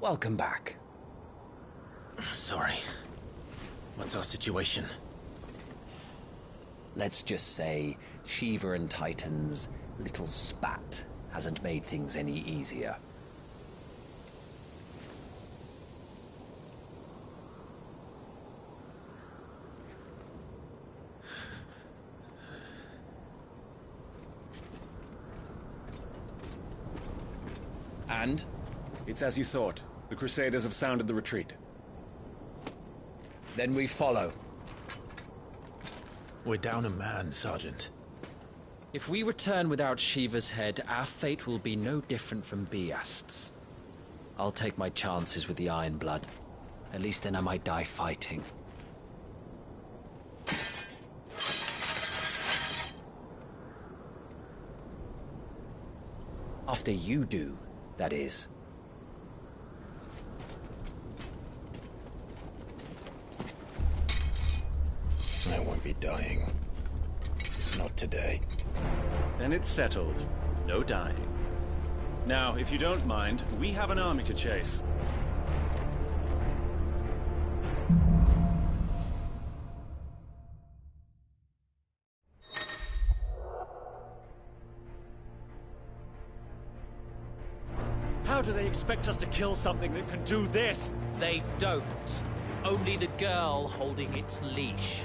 Welcome back. Sorry. What's our situation? Let's just say Shiva and Titan's little spat hasn't made things any easier. And? It's as you thought. The Crusaders have sounded the retreat. Then we follow. We're down a man, Sergeant. If we return without Shiva's head, our fate will be no different from Biast's. I'll take my chances with the Iron Blood. At least then I might die fighting. After you do, that is. I won't be dying. Not today. Then it's settled. No dying. Now, if you don't mind, we have an army to chase. How do they expect us to kill something that can do this? They don't. Only the girl holding its leash.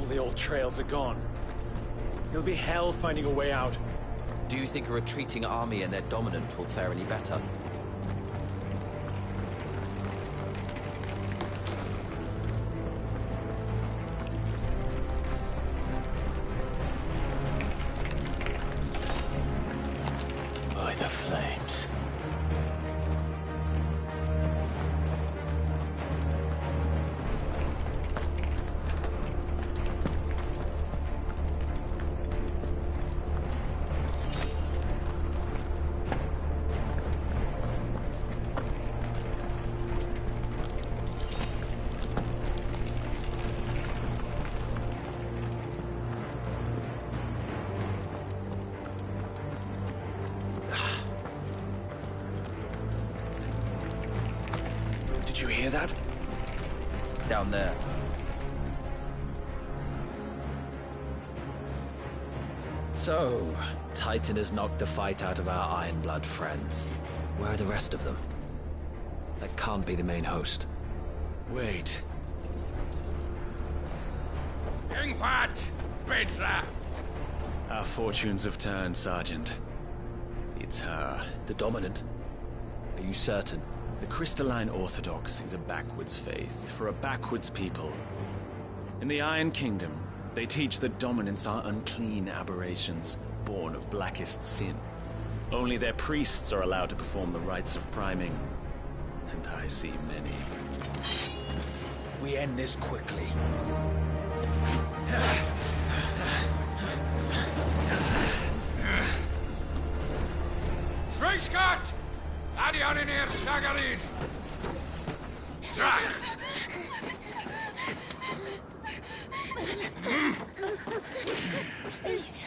The old trails are gone. It'll be hell finding a way out. Do you think a retreating army and their dominant will fare any better? By the flames. Did you hear that? Down there. So, Titan has knocked the fight out of our Iron Blood friends. Where are the rest of them? That can't be the main host. Wait. Ingwat! Petra! Our fortunes have turned, Sergeant. It's her. The Dominant? Are you certain? The Crystalline Orthodox is a backwards faith for a backwards people. In the Iron Kingdom, they teach that dominants are unclean aberrations, born of blackest sin. Only their priests are allowed to perform the rites of priming. And I see many. We end this quickly. Schweigschgott! Adioninir Sagarid! Drach! Please.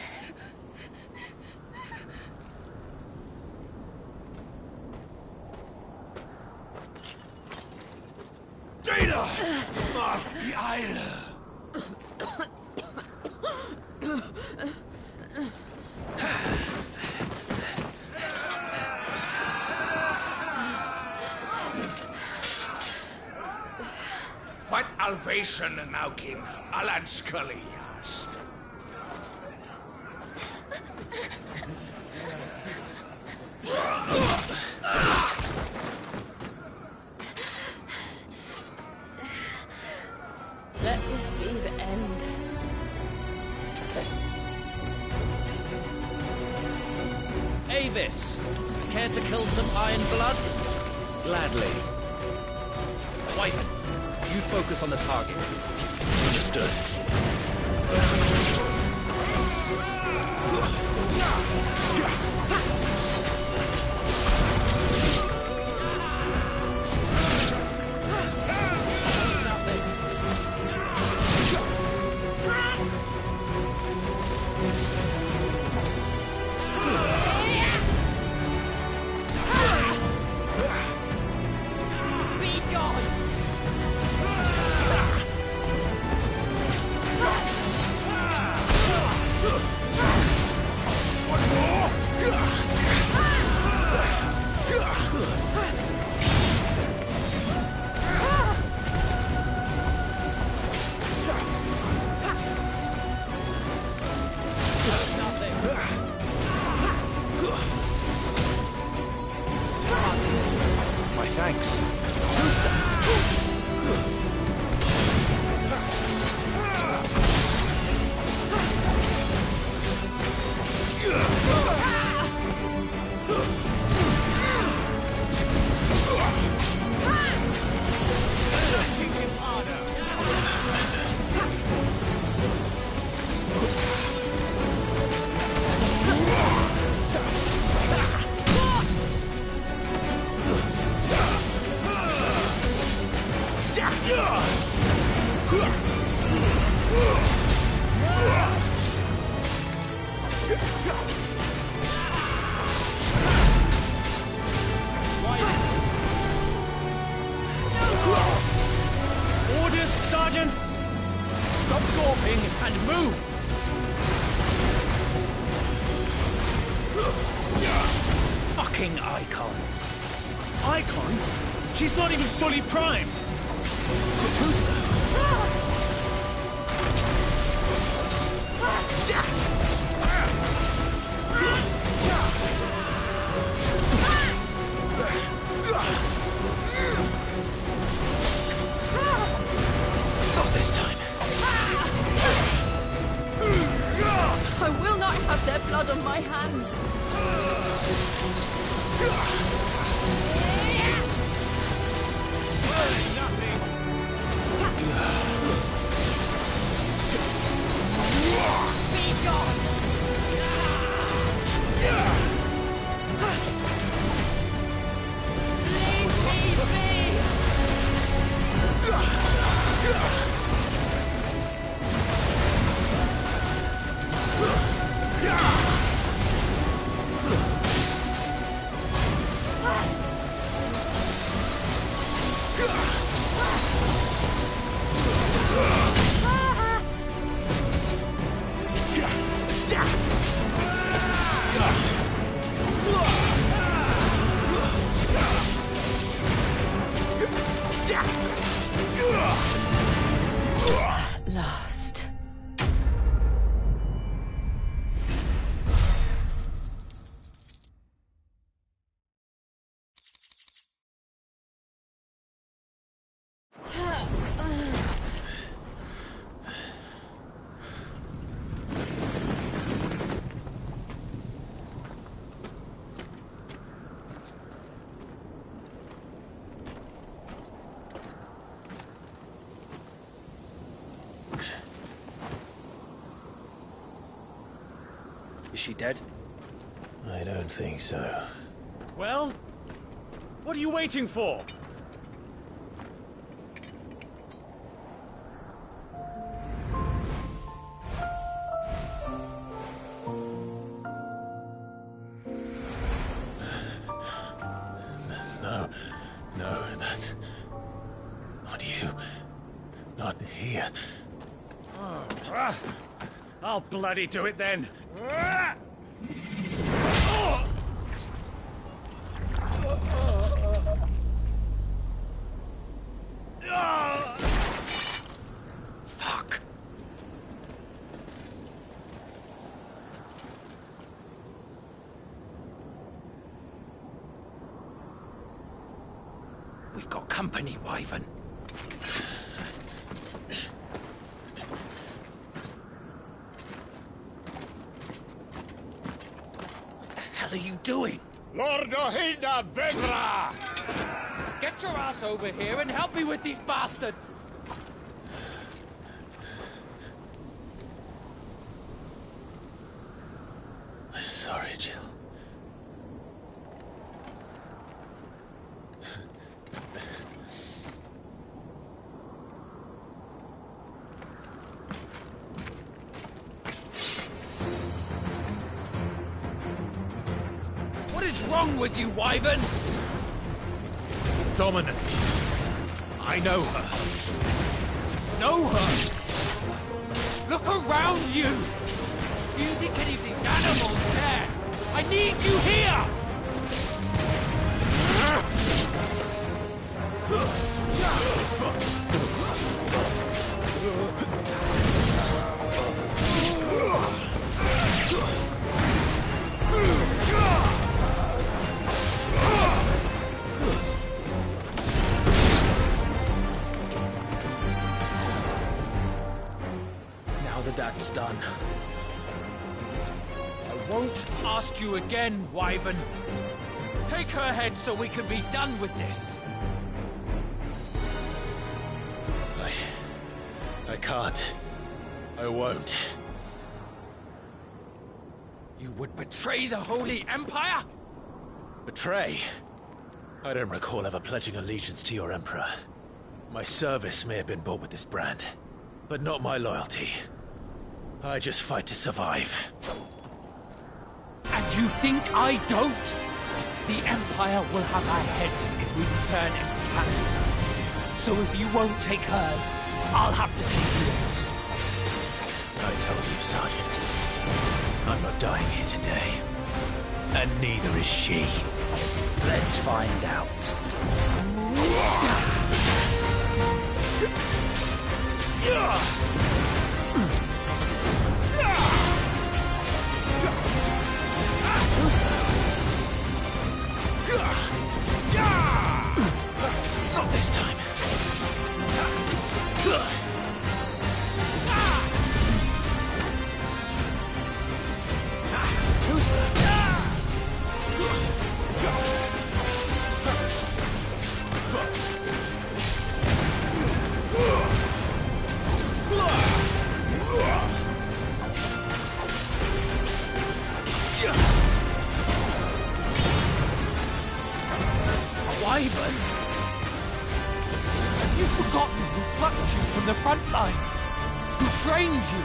Jada! Must be Eile! Alvation Naukin, Alad Scully asked. Let this be the end. Avis, care to kill some Iron Blood? Gladly. Wyvern, you focus on the target. Understood. My thanks. Orders, Sergeant! Stop gawping and move! Fucking icons. Icon? She's not even fully primed! Not this time. I will not have their blood on my hands. Be gone! Leave me be! Last. Is she dead? I don't think so. Well? What are you waiting for? No, that's... not you. Not here. I'll bloody do it then. We've got company, Wyvern. What the hell are you doing? Lord Ohida Vedra! Get your ass over here and help me with these bastards! I'm sorry, Jill. What is wrong with you, Wyvern? Dominant. I know her. Know her! Look around you! Do you think any of these animals care? I need you here! Now that that's done, I won't ask you again, Wyvern. Take her head so we can be done with this. I can't. I won't. You would betray the Holy Empire? Betray? I don't recall ever pledging allegiance to your Emperor. My service may have been bought with this brand, but not my loyalty. I just fight to survive. And you think I don't? The Empire will have our heads if we return empty-handed. So if you won't take hers, I'll have to take yours. I told you, Sergeant. I'm not dying here today. And neither is she. Let's find out. Too slow. Not this time. Too slow. Wyvern? Have you forgotten who plucked you from the front lines? Who trained you?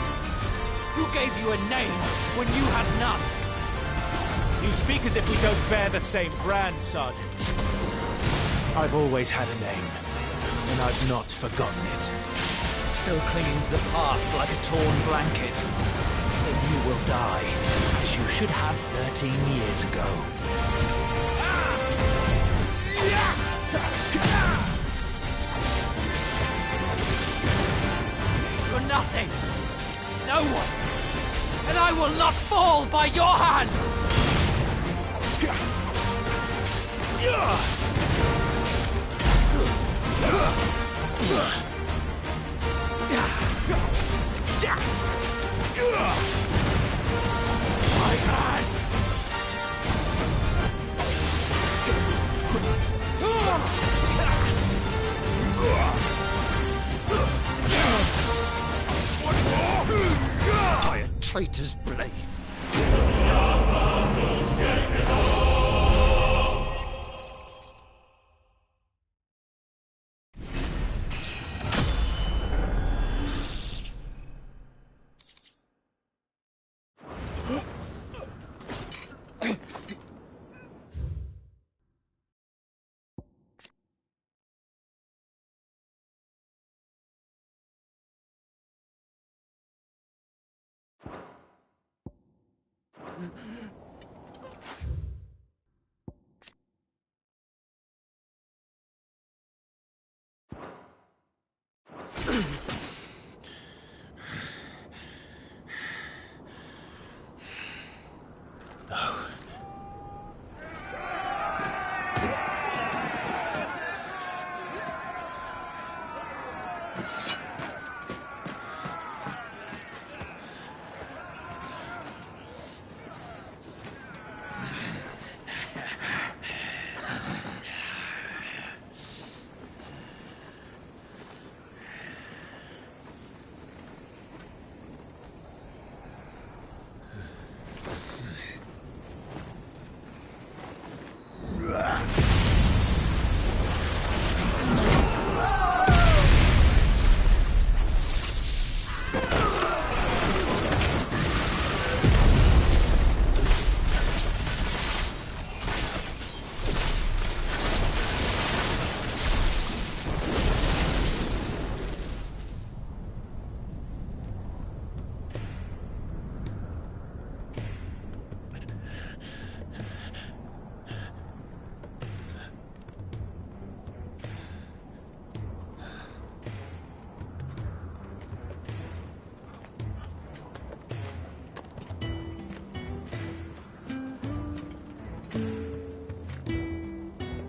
Who gave you a name when you had none? You speak as if we don't bear the same brand, Sergeant. I've always had a name, and I've not forgotten it. Still clinging to the past like a torn blanket. Then you will die, as you should have 13 years ago. You're nothing. No one. And I will not fall by your hand. My hand. By a traitor's blade.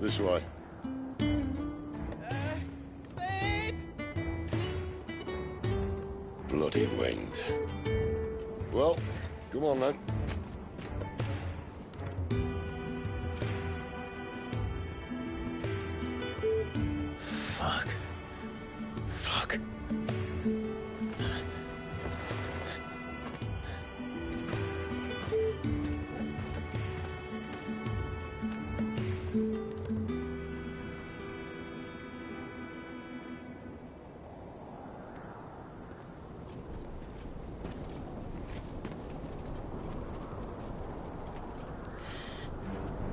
This way. Bloody wind. Well, come on then. Fuck. Fuck.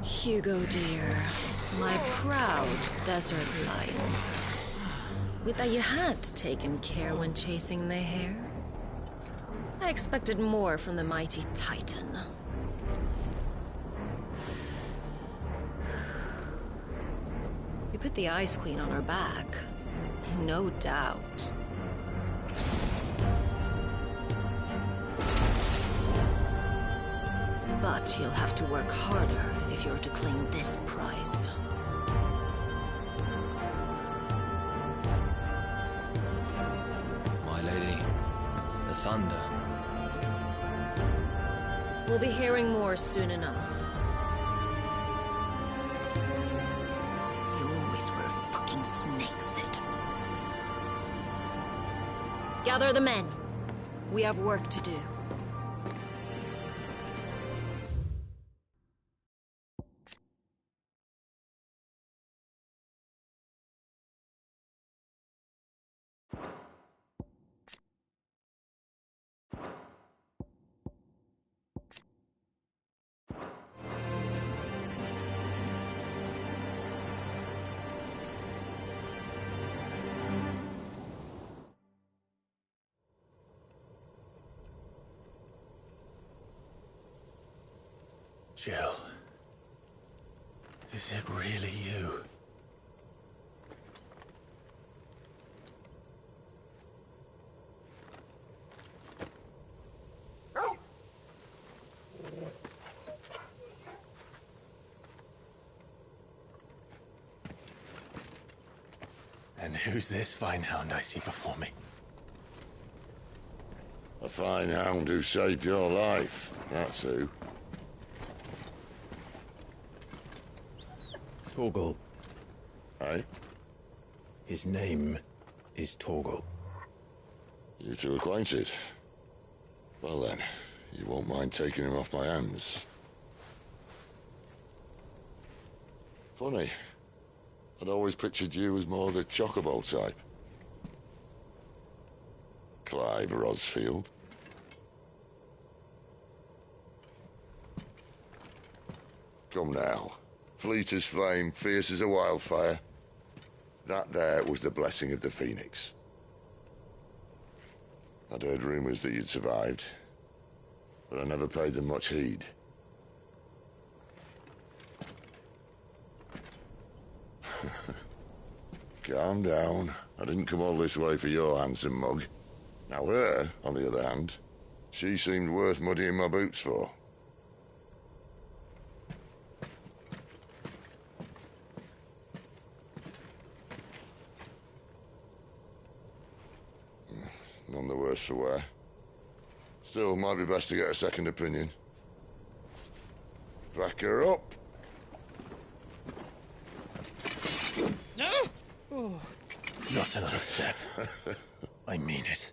Hugo, dear. My proud desert lion. Would that you had taken care when chasing the hare? I expected more from the mighty Titan. You put the Ice Queen on her back. No doubt. But you'll have to work harder if you're to claim this prize. My lady, the thunder. We'll be hearing more soon enough. You always were a fucking snake, Sid. Gather the men. We have work to do. Jill. Is it really you? And who's this fine hound I see before me? A fine hound who saved your life, that's who. Torgal. Eh? His name is Torgal. You two acquainted? Well then, you won't mind taking him off my hands. Funny. I'd always pictured you as more the Chocobo type. Clive Rosfield. Come now. Fleet as flame, fierce as a wildfire. That there was the blessing of the Phoenix. I'd heard rumors that you'd survived, but I never paid them much heed. Calm down. I didn't come all this way for your handsome mug. Now her, on the other hand, she seemed worth muddying my boots for. None the worse for wear. Still, might be best to get a second opinion. Back her up. No! Oh. Not another step. I mean it.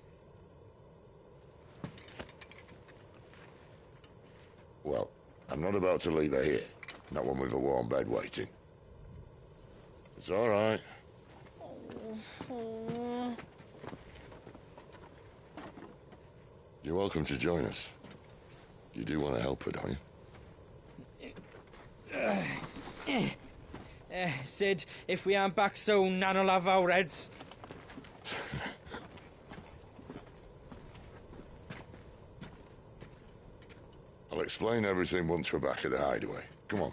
Well, I'm not about to leave her here. Not one with a warm bed waiting. It's all right. You're welcome to join us. You do want to help her, don't you? Sid, if we aren't back soon, Nan'll have our heads. I'll explain everything once we're back at the hideaway. Come on.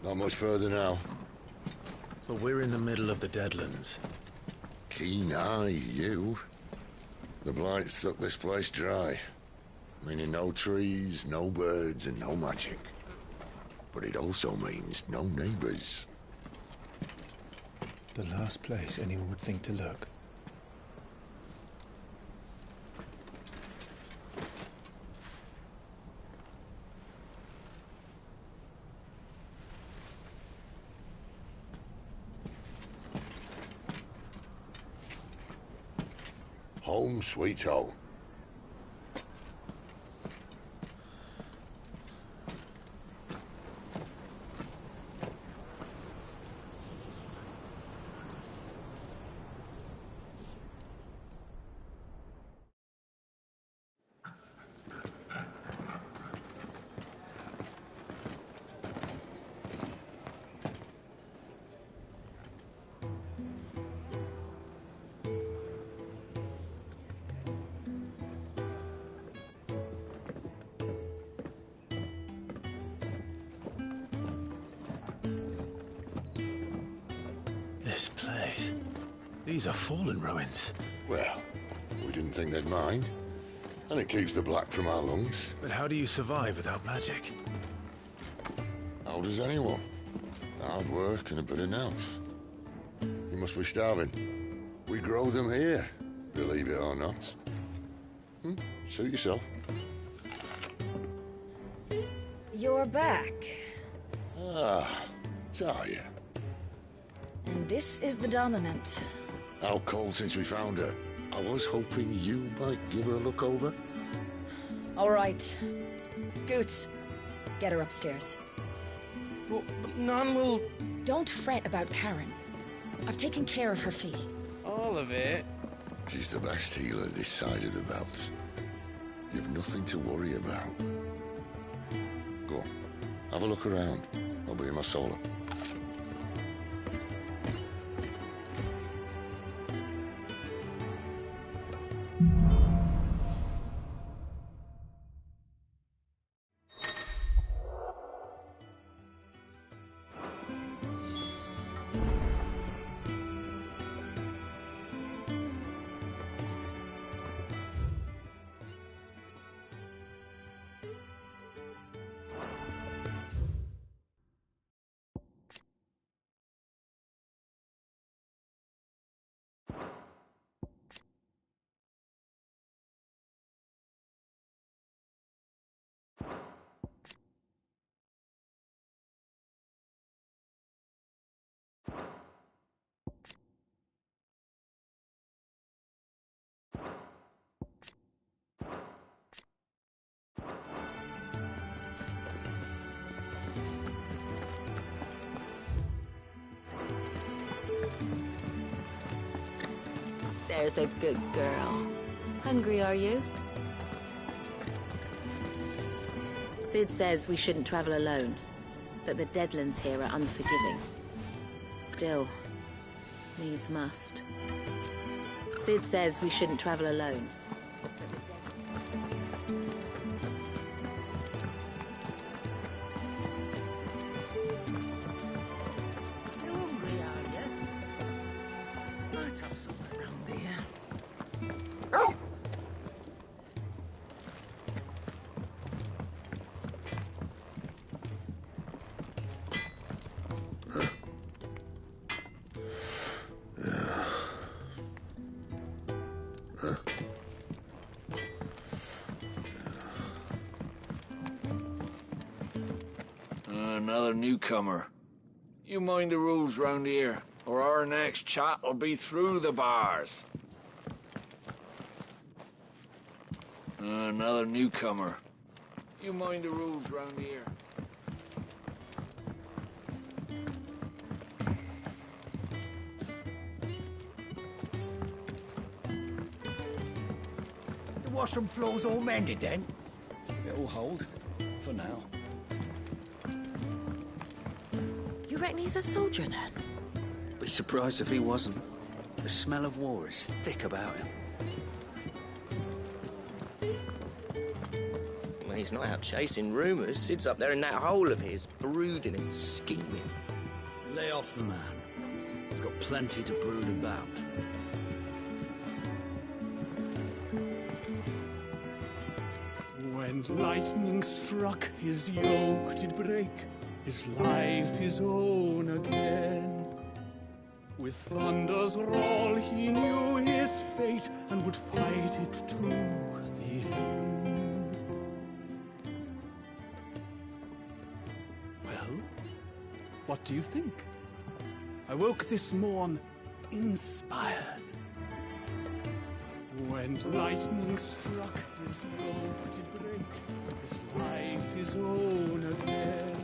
Not much further now. But we're in the middle of the Deadlands. Keen eye, you. The blight sucked this place dry. Meaning no trees, no birds, and no magic. But it also means no neighbors. The last place anyone would think to look. Home sweet home. This place. These are fallen ruins. Well, we didn't think they'd mind. And it keeps the black from our lungs. But how do you survive without magic? How does anyone? Hard work and a bit of nerve. You must be starving. We grow them here, believe it or not. Suit yourself. You're back. Ah, Talia. And this is the Dominant. How cold since we found her. I was hoping you might give her a look over. All right. Goots, get her upstairs. But none will... Don't fret about Karen. I've taken care of her fee. All of it? She's the best healer this side of the belt. You've nothing to worry about. Go on, have a look around. I'll be in my solar. There's a good girl. Hungry, are you? Cid says we shouldn't travel alone. That the Deadlands here are unforgiving. Still, needs must. Cid says we shouldn't travel alone. Still hungry, are you? Might have something around here. Another newcomer. You mind the rules round here, or our next chat will be through the bars. Another newcomer. You mind the rules round here. The washroom floor's all mended then? It'll hold, for now. You reckon he's a soldier, then? Be surprised if he wasn't. The smell of war is thick about him. he's not out chasing rumours, Sid's up there in that hole of his, brooding and scheming. Lay off the man. He's got plenty to brood about. When lightning struck, his yoke did break, his life his own again. With thunder's roll he knew his fate, and would fight it to the end. Well, what do you think? I woke this morn inspired. When lightning struck, his yoke did break, his life his own again.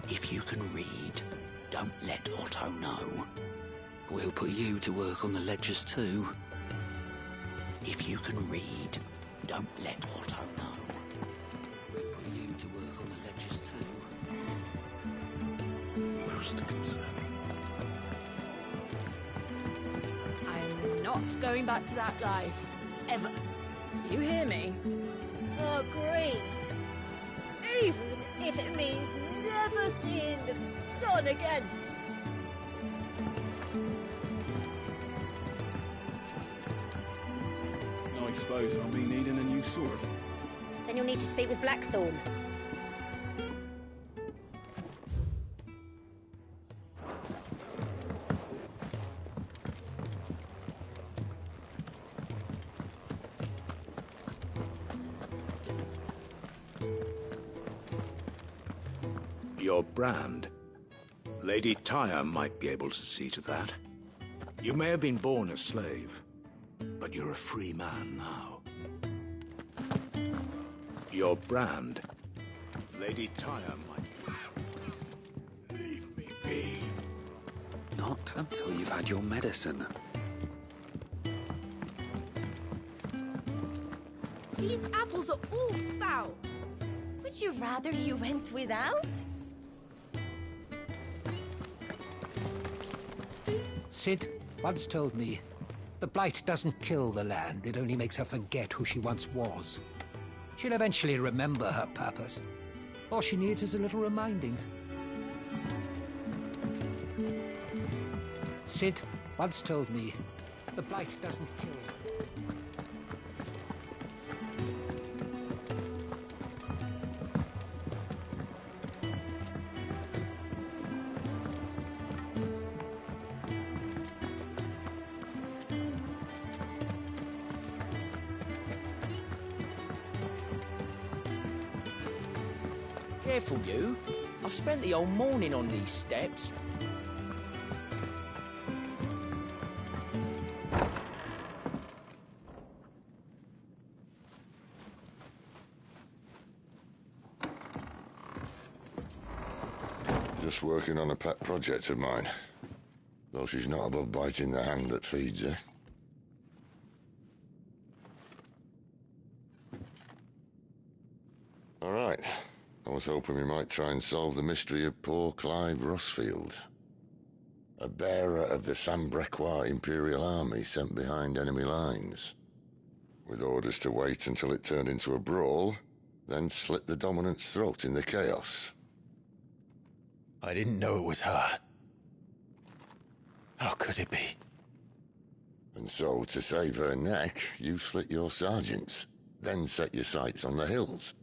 If you can read, don't let Otto know. We'll put you to work on the ledgers too. If you can read, don't let Otto know. We'll put you to work on the ledgers too. Most concerning. I'm not going back to that life. Ever. You hear me? Agreed. Even if it means never seeing the sun again. I suppose I'll be needing a new sword. Then you'll need to speak with Blackthorn. Your brand. Lady Tyre might be able to see to that. You may have been born a slave, but you're a free man now. Your brand. Lady Tyre might... Leave me be. Not until you've had your medicine. These apples are all foul. Would you rather you went without? Cid once told me, the Blight doesn't kill the land, it only makes her forget who she once was. She'll eventually remember her purpose. All she needs is a little reminding. Cid once told me, the Blight doesn't kill. Careful, you. I've spent the whole morning on these steps. Just working on a pet project of mine. Though she's not above biting the hand that feeds her. All right. I was hoping we might try and solve the mystery of poor Clive Rossfield. A bearer of the Sambrequa Imperial Army sent behind enemy lines. With orders to wait until it turned into a brawl, then slit the dominant's throat in the chaos. I didn't know it was her. How could it be? And so, to save her neck, you slit your sergeants, then set your sights on the hills.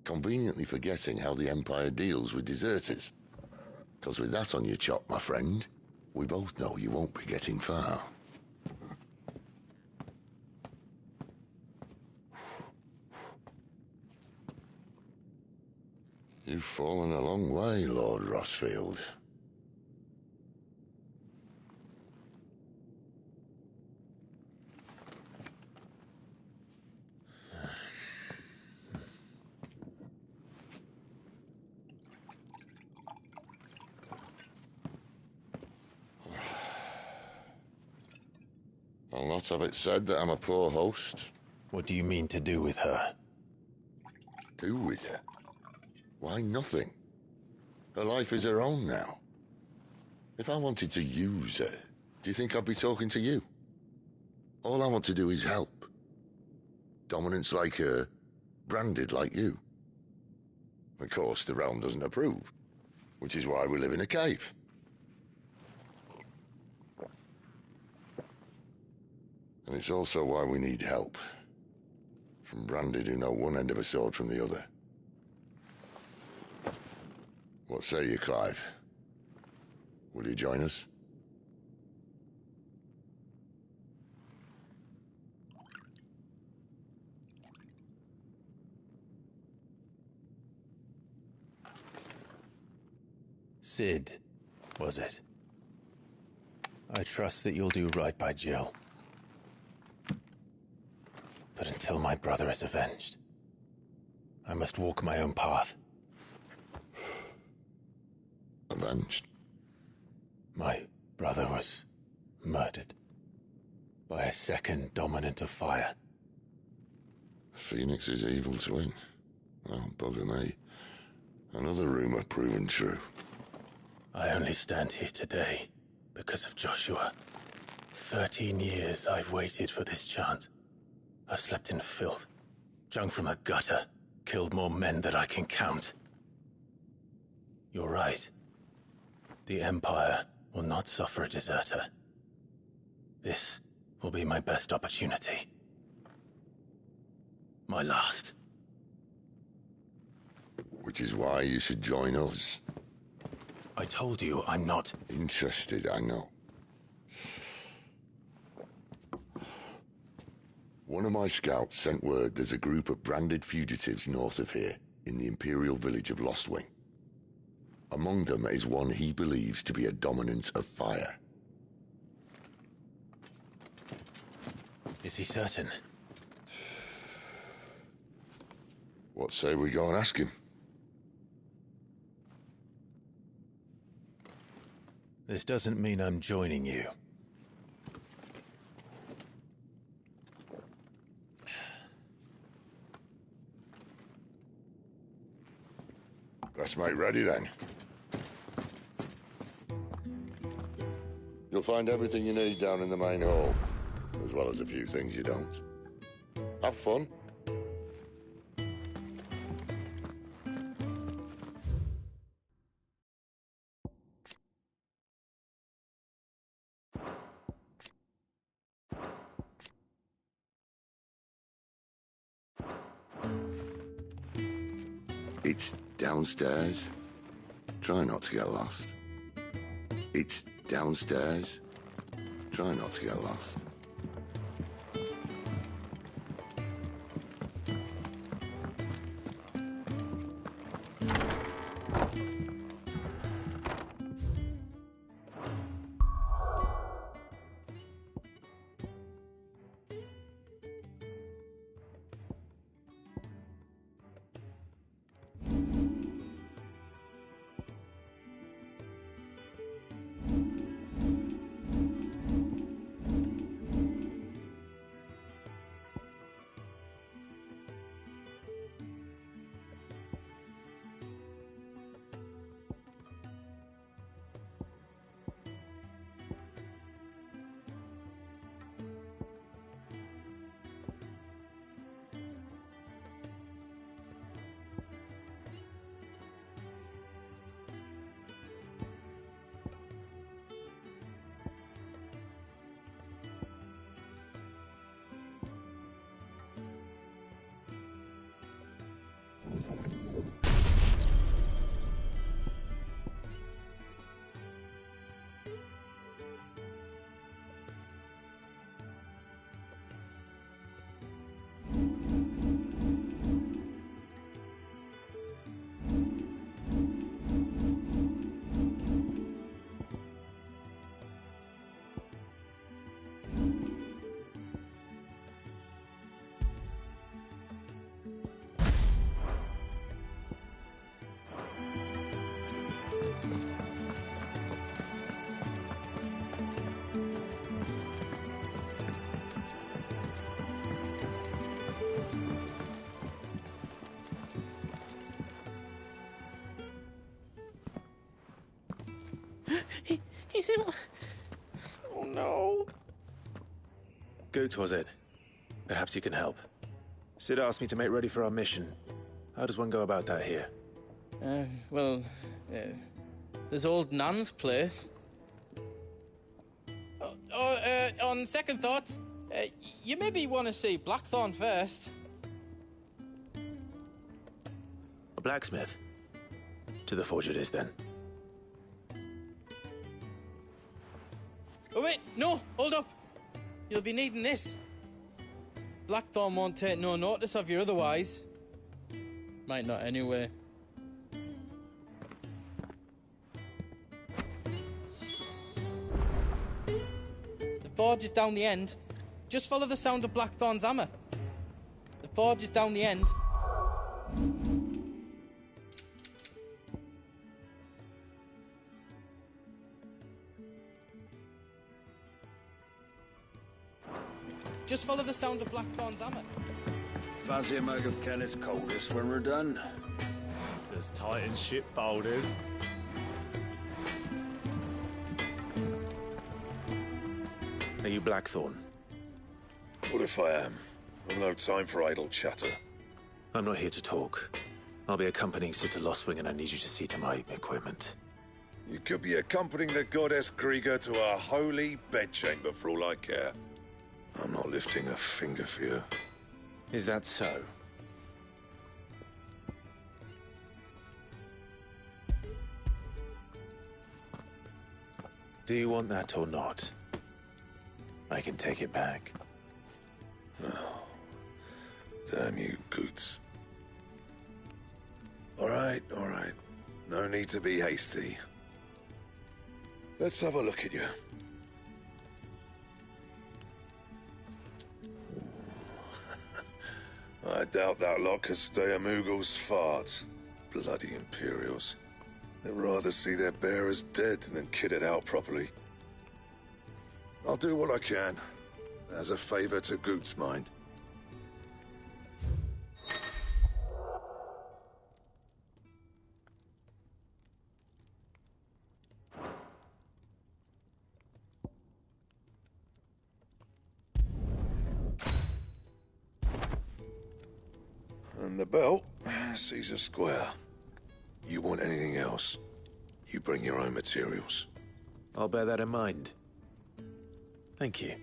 Conveniently forgetting how the Empire deals with deserters. Because with that on your chop, my friend, we both know you won't be getting far. You've fallen a long way, Lord Rossfield. I'll not have it said that I'm a poor host. What do you mean to do with her? Do with her? Why, nothing. Her life is her own now. If I wanted to use her, do you think I'd be talking to you? All I want to do is help. Dominants like her, branded like you. Of course, the realm doesn't approve, which is why we live in a cave. And it's also why we need help. From branded who know one end of a sword from the other. What say you, Clive? Will you join us? Cid, was it? I trust that you'll do right by Jill. But until my brother is avenged, I must walk my own path. Avenged? My brother was murdered by a second dominant of fire. The Phoenix's evil twin. Well, bugger me. Another rumor proven true. I only stand here today because of Joshua. 13 years I've waited for this chance. I've slept in filth, drunk from a gutter, killed more men than I can count. You're right. The Empire will not suffer a deserter. This will be my best opportunity. My last. Which is why you should join us. I told you I'm not interested, I know. One of my scouts sent word there's a group of branded fugitives north of here, in the Imperial village of Lostwing. Among them is one he believes to be a dominant of fire. Is he certain? What say we go and ask him? This doesn't mean I'm joining you. Let's make ready then. You'll find everything you need down in the main hall, as well as a few things you don't. Have fun. It's downstairs. Try not to get lost. It's downstairs. Try not to get lost. He's in... Oh no. Go towards it. Perhaps you can help. Sid asked me to make ready for our mission. How does one go about that here? There's old Nan's place. On second thoughts, you maybe want to see Blackthorn first. A blacksmith? To the forge it is, then. Oh wait, no, hold up. You'll be needing this. Blackthorn won't take no notice of you otherwise. Might not anyway. The forge is down the end. Just follow the sound of Blackthorn's hammer. The forge is down the end. Just follow the sound of Blackthorn's hammer. Fancy a mug of Kenneth's coldest when we're done? Does Titan ship boulders? Are you Blackthorn? What if I am? I've no time for idle chatter. I'm not here to talk. I'll be accompanying Sid to Lostwing, and I need you to see to my equipment. You could be accompanying the goddess Krieger to our holy bedchamber for all I care. I'm not lifting a finger for you. Is that so? Do you want that or not? I can take it back. Oh, damn you, Goots. All right. No need to be hasty. Let's have a look at you. I doubt that lot could stay a Moogle's fart. Bloody Imperials. They'd rather see their bearers dead than kitted out properly. I'll do what I can, as a favor to Goot's mind. And the belt, Caesar Square. You want anything else, you bring your own materials. I'll bear that in mind. Thank you.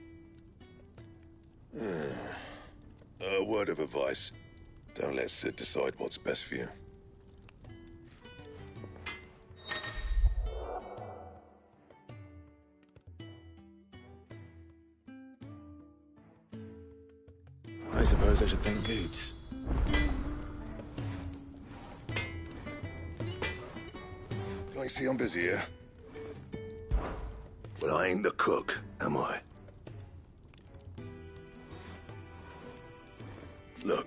A word of advice. Don't let Sid decide what's best for you. I suppose I should thank Goots. I see I'm busy here. But I ain't the cook, am I? Look.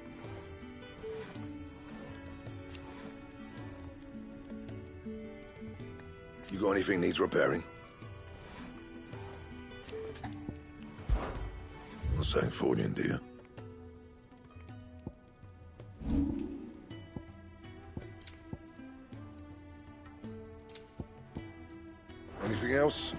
You got anything needs repairing? Not saying fortune, do you? Anything else?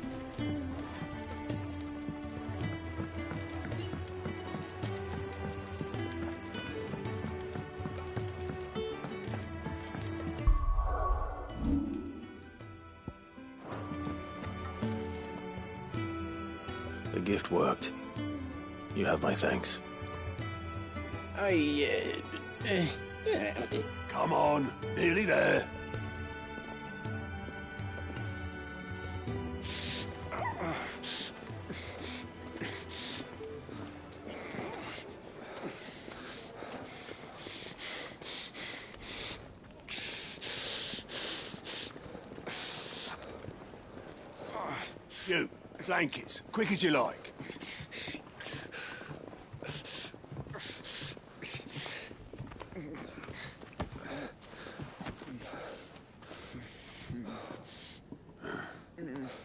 The gift worked. You have my thanks. Come on, nearly there. You, blankets, quick as you like.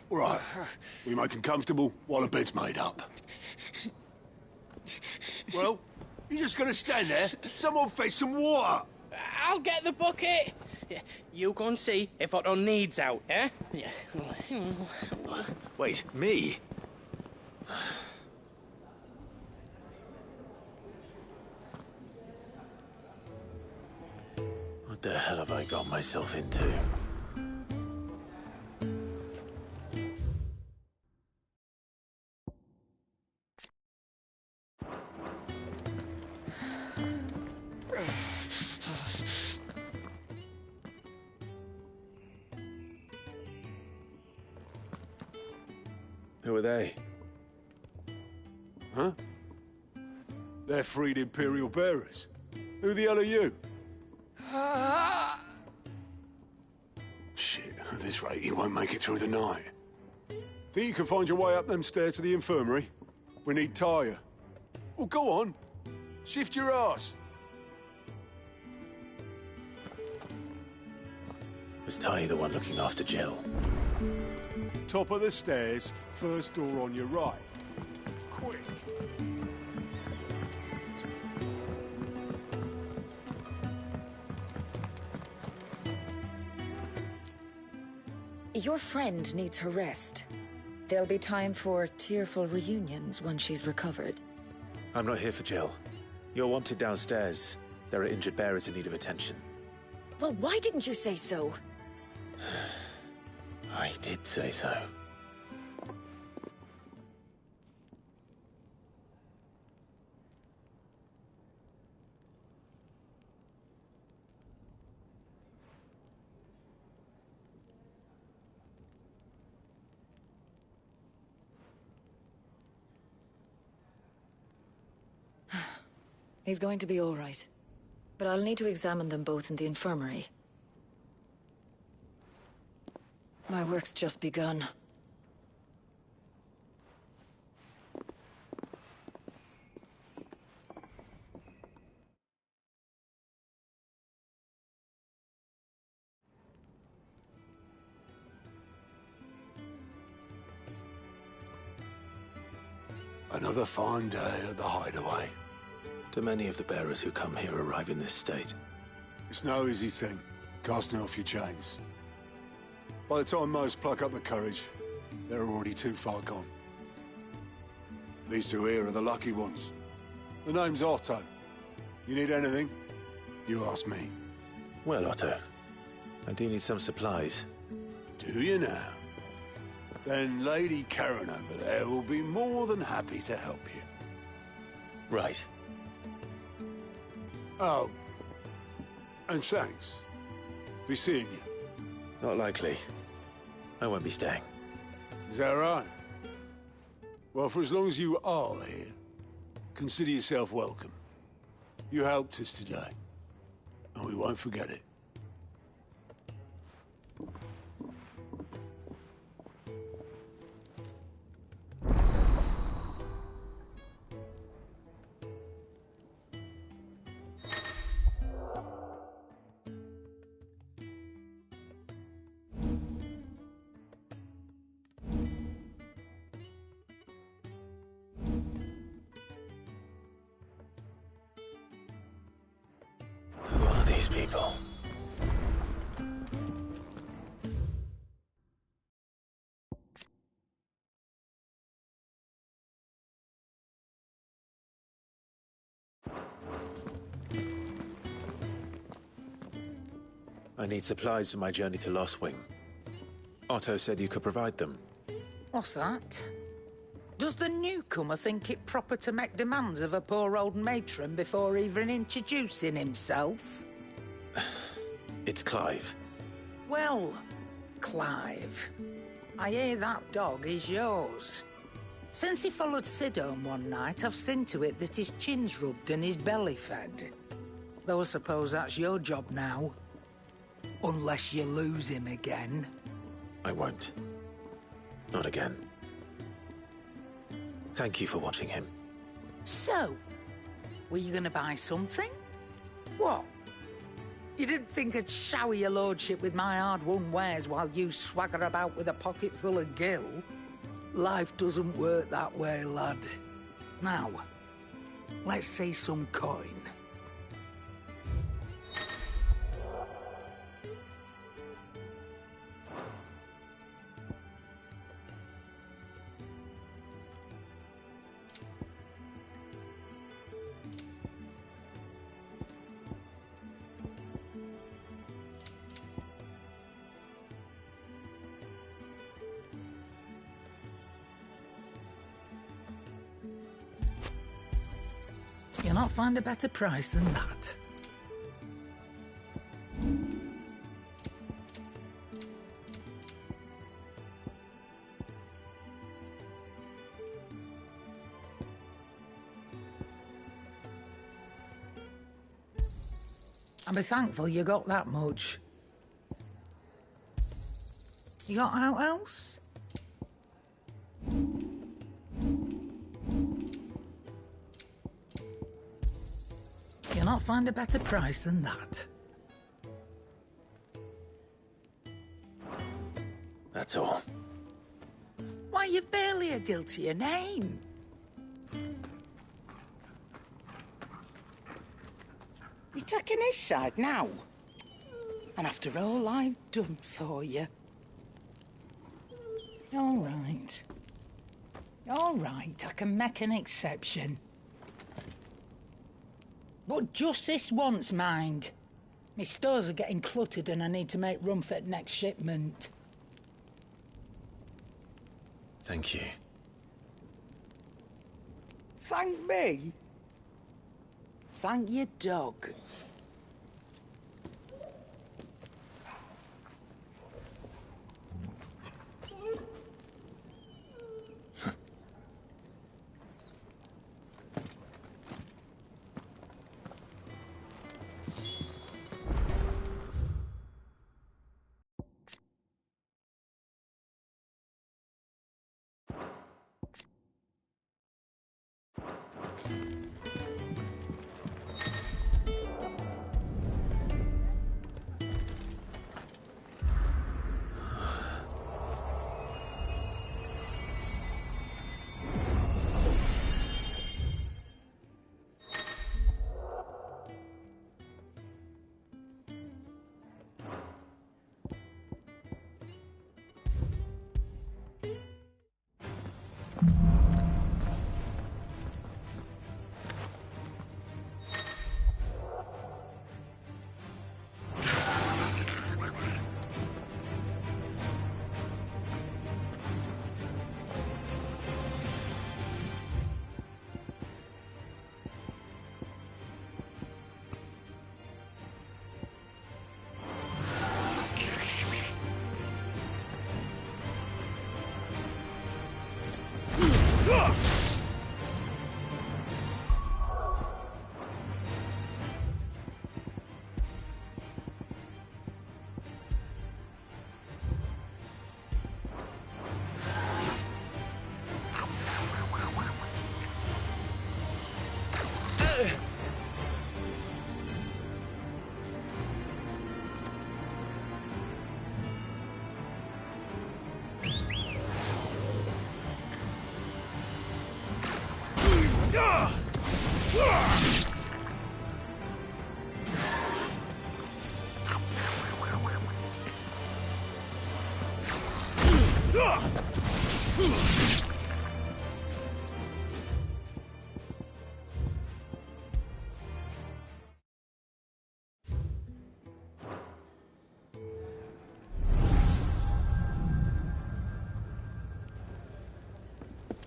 All right, we make 'em comfortable while the bed's made up. Well, you just gonna stand there? Someone fetch some water. I'll get the bucket. You go and see if Otto needs out, eh? Wait, me? the hell have I got myself into? Who are they? Huh? They're freed Imperial bearers. Who the hell are you? Shit, at this rate, you won't make it through the night. Think you can find your way up them stairs to the infirmary? We need Tyre. Well, go on. Shift your ass. Was Ty the one looking after Jill? Top of the stairs, first door on your right. Quick. Your friend needs her rest. There'll be time for tearful reunions when she's recovered. I'm not here for Jill. You're wanted downstairs. There are injured bearers in need of attention. Well, why didn't you say so? I did say so. He's going to be all right. But I'll need to examine them both in the infirmary. My work's just begun. Another fine day at the Hideaway. Do many of the bearers who come here arrive in this state? It's no easy thing, casting off your chains. By the time most pluck up the courage, they're already too far gone. These two here are the lucky ones. The name's Otto. You need anything, you ask me. Well, Otto, I do need some supplies. Do you now? Then Lady Karen over there will be more than happy to help you. Right. Oh, and thanks. Be seeing you. Not likely. I won't be staying. Is that right? Well, for as long as you are here, consider yourself welcome. You helped us today, and we won't forget it. Who are these people? I need supplies for my journey to Lostwing. Otto said you could provide them. What's that? Does the newcomer think it proper to make demands of a poor old matron before even introducing himself? It's Clive. Well, Clive, I hear that dog is yours. Since he followed Sid home one night, I've seen to it that his chin's rubbed and his belly fed. Though I suppose that's your job now. Unless you lose him again. I won't. Not again. Thank you for watching him. So, were you gonna buy something? What? You didn't think I'd shower your lordship with my hard-won wares while you swagger about with a pocket full of gil? Life doesn't work that way, lad. Now, let's see some coin. You'll not find a better price than that. I'll be thankful you got that much. You got out else? You'll not find a better price than that. That's all. Why, you've barely a guiltier name. You're taking his side now? And after all I've done for you. All right. All right, I can make an exception. But just this once, mind. My stores are getting cluttered and I need to make room for the next shipment. Thank you. Thank me? Thank your dog.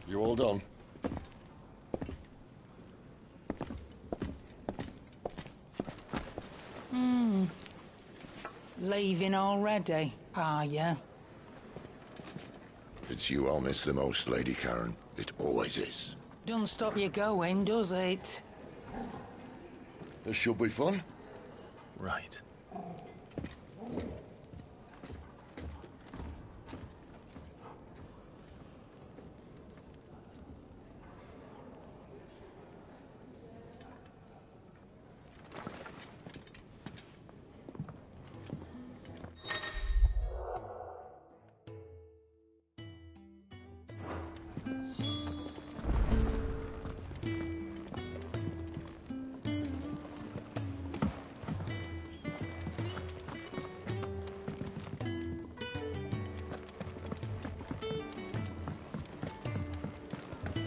You all done? Leaving already, are you? It's you I'll miss the most, Lady Karen. It always is. Don't stop you going, does it? This should be fun. Right.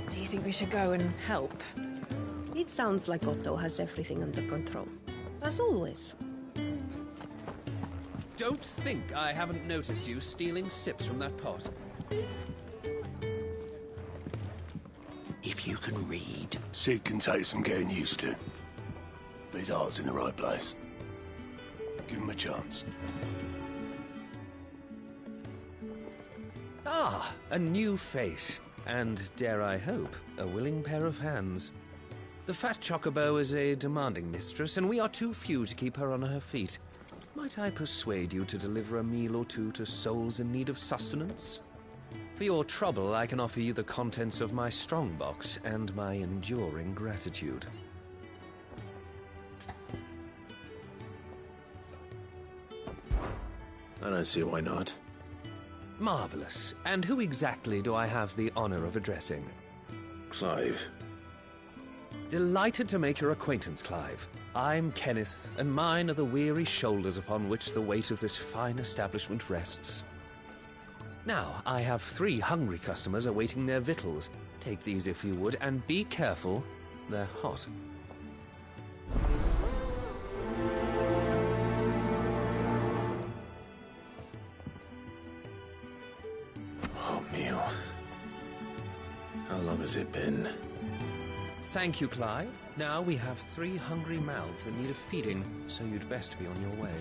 Do you think we should go and help? It sounds like Otto has everything under control. As always. Don't think I haven't noticed you stealing sips from that pot. If If you can read. Sid can take some getting used to. But his heart's in the right place. Give him a chance. Ah, a new face. And, dare I hope, a willing pair of hands. The fat chocobo is a demanding mistress, and we are too few to keep her on her feet. Might I persuade you to deliver a meal or two to souls in need of sustenance? For your trouble, I can offer you the contents of my strongbox and my enduring gratitude. I don't see why not. Marvelous. And who exactly do I have the honor of addressing? Clive. Delighted to make your acquaintance, Clive. I'm Kenneth, and mine are the weary shoulders upon which the weight of this fine establishment rests. Now, I have 3 hungry customers awaiting their victuals. Take these if you would, and be careful, they're hot. Hot meal. How long has it been? Thank you, Clive. Now we have 3 hungry mouths in need of feeding, so you'd best be on your way.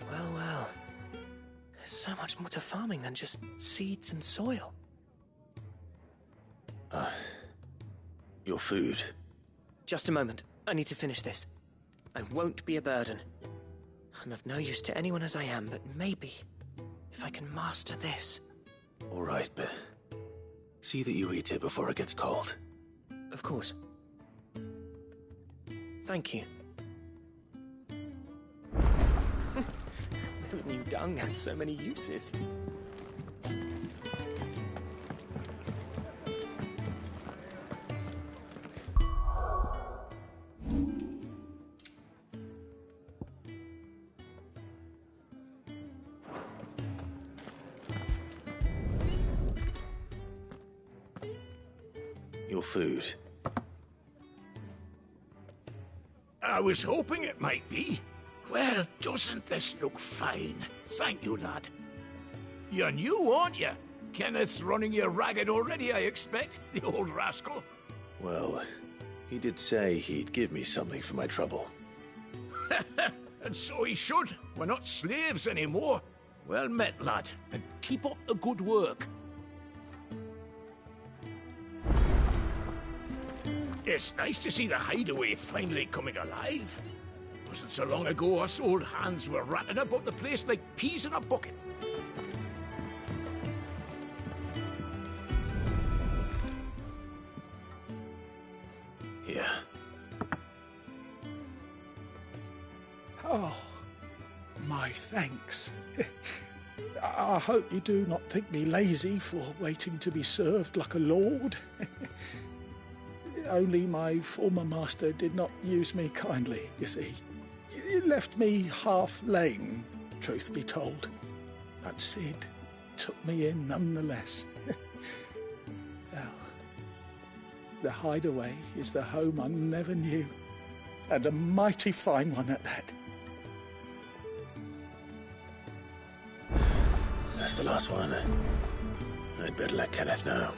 Well. There's so much more to farming than just seeds and soil. Your food. Just a moment. I need to finish this. I won't be a burden. I'm of no use to anyone as I am, but maybe if I can master this. All right, but see that you eat it before it gets cold. Of course. Thank you. Never knew dung had so many uses. Your food. I was hoping it might be. Well, doesn't this look fine? Thank you, lad. You're new, aren't you? Kenneth's running you ragged already, I expect, the old rascal. Well, he did say he'd give me something for my trouble. And so he should. We're not slaves anymore. Well met, lad, and keep up the good work. It's nice to see the hideaway finally coming alive. Wasn't so long ago us old hands were ratting about the place like peas in a bucket. Here. Oh, my thanks. I hope you do not think me lazy for waiting to be served like a lord. Only my former master did not use me kindly, you see. He left me half lame, truth be told. But Sid took me in nonetheless. Well, the hideaway is the home I never knew, and a mighty fine one at that. That's the last one. I'd better let Kenneth know.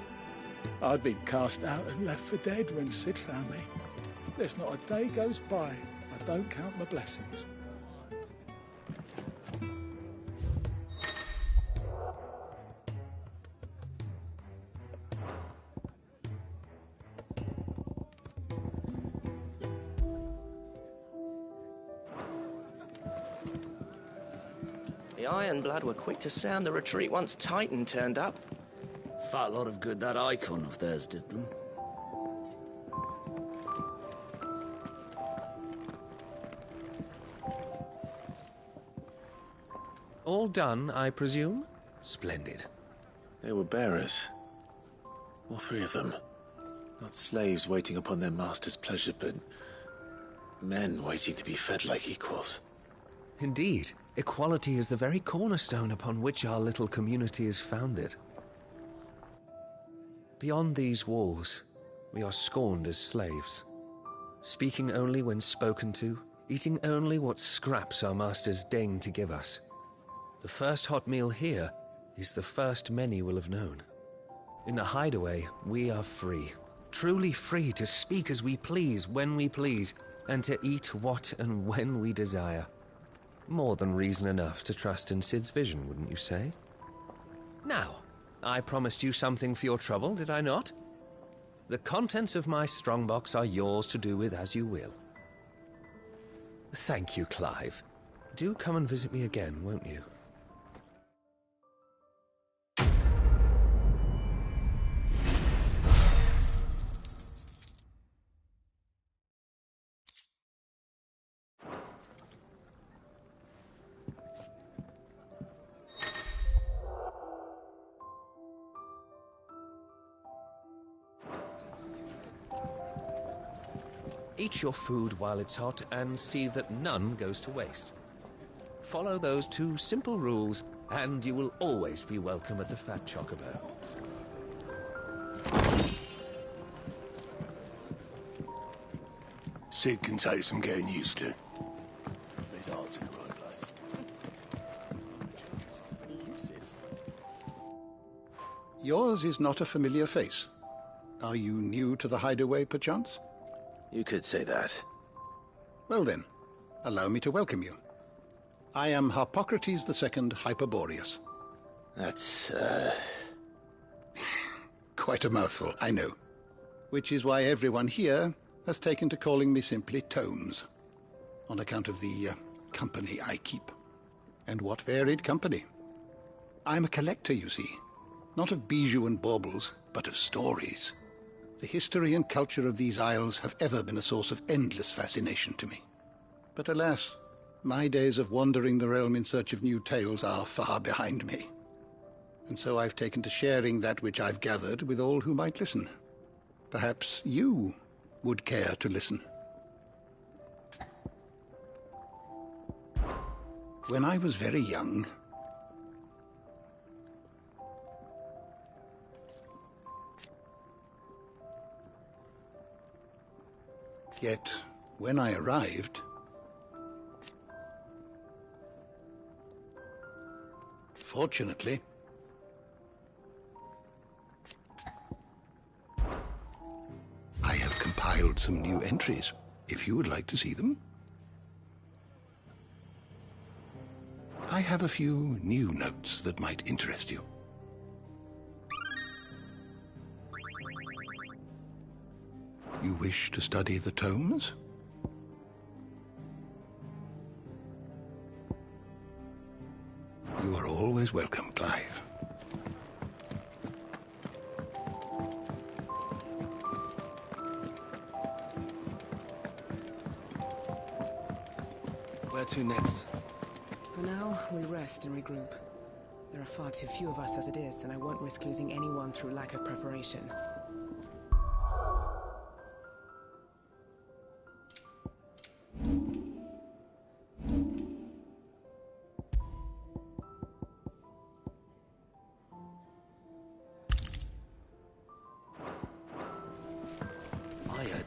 I'd been cast out and left for dead when Sid found me. There's not a day goes by I don't count my blessings. The Ironblood were quick to sound the retreat once Titan turned up. Fat lot of good that icon of theirs did them. All done, I presume? Splendid. They were bearers. All 3 of them. Not slaves waiting upon their master's pleasure, but men waiting to be fed like equals. Indeed. Equality is the very cornerstone upon which our little community is founded. Beyond these walls, we are scorned as slaves, speaking only when spoken to, eating only what scraps our masters deign to give us. The first hot meal here is the first many will have known. In the hideaway, we are free. Truly free to speak as we please, when we please, and to eat what and when we desire. More than reason enough to trust in Cid's vision, wouldn't you say? Now, I promised you something for your trouble, did I not? The contents of my strongbox are yours to do with as you will. Thank you, Clive. Do come and visit me again, won't you? Eat your food while it's hot and see that none goes to waste. Follow those 2 simple rules and you will always be welcome at the Fat Chocobo. Cid can take some getting used to. His heart's in the right place. Yours is not a familiar face. Are you new to the hideaway, perchance? You could say that. Well then, allow me to welcome you. I am Harpocrates II Hyperboreus. That's, Quite a mouthful, I know. Which is why everyone here has taken to calling me simply Tomes, on account of the company I keep. And what varied company. I'm a collector, you see. Not of bijou and baubles, but of stories. The history and culture of these isles have ever been a source of endless fascination to me. But alas, my days of wandering the realm in search of new tales are far behind me. And so I've taken to sharing that which I've gathered with all who might listen. Perhaps you would care to listen. When I was very young, yet, when I arrived, fortunately, I have compiled some new entries, if you would like to see them. I have a few new notes that might interest you. You wish to study the tomes? You are always welcome, Clive. Where to next? For now, we rest and regroup. There are far too few of us as it is, and I won't risk losing anyone through lack of preparation.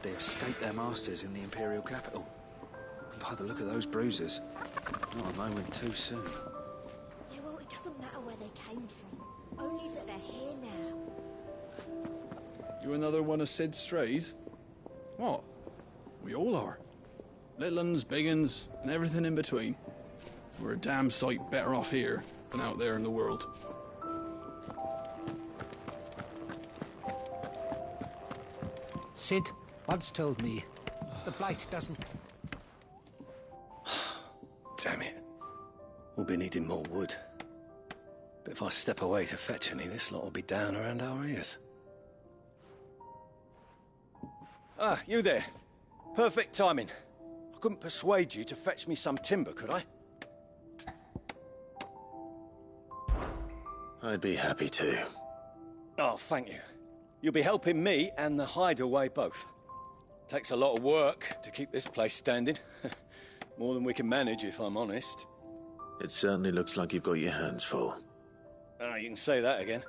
They escaped their masters in the Imperial capital. By the look of those bruises, not a moment too soon. Yeah, well, it doesn't matter where they came from. Only that they're here now. You another one of Cid's strays? What? We all are. Little uns, big uns, and everything in between. We're a damn sight better off here than out there in the world. Cid once told me, the Blight doesn't... Damn it. We'll be needing more wood. But if I step away to fetch any, this lot will be down around our ears. Ah, you there. Perfect timing. I couldn't persuade you to fetch me some timber, could I? I'd be happy to. Oh, thank you. You'll be helping me and the hideaway both. Takes a lot of work to keep this place standing. More than we can manage, if I'm honest. It certainly looks like you've got your hands full. Ah, you can say that again.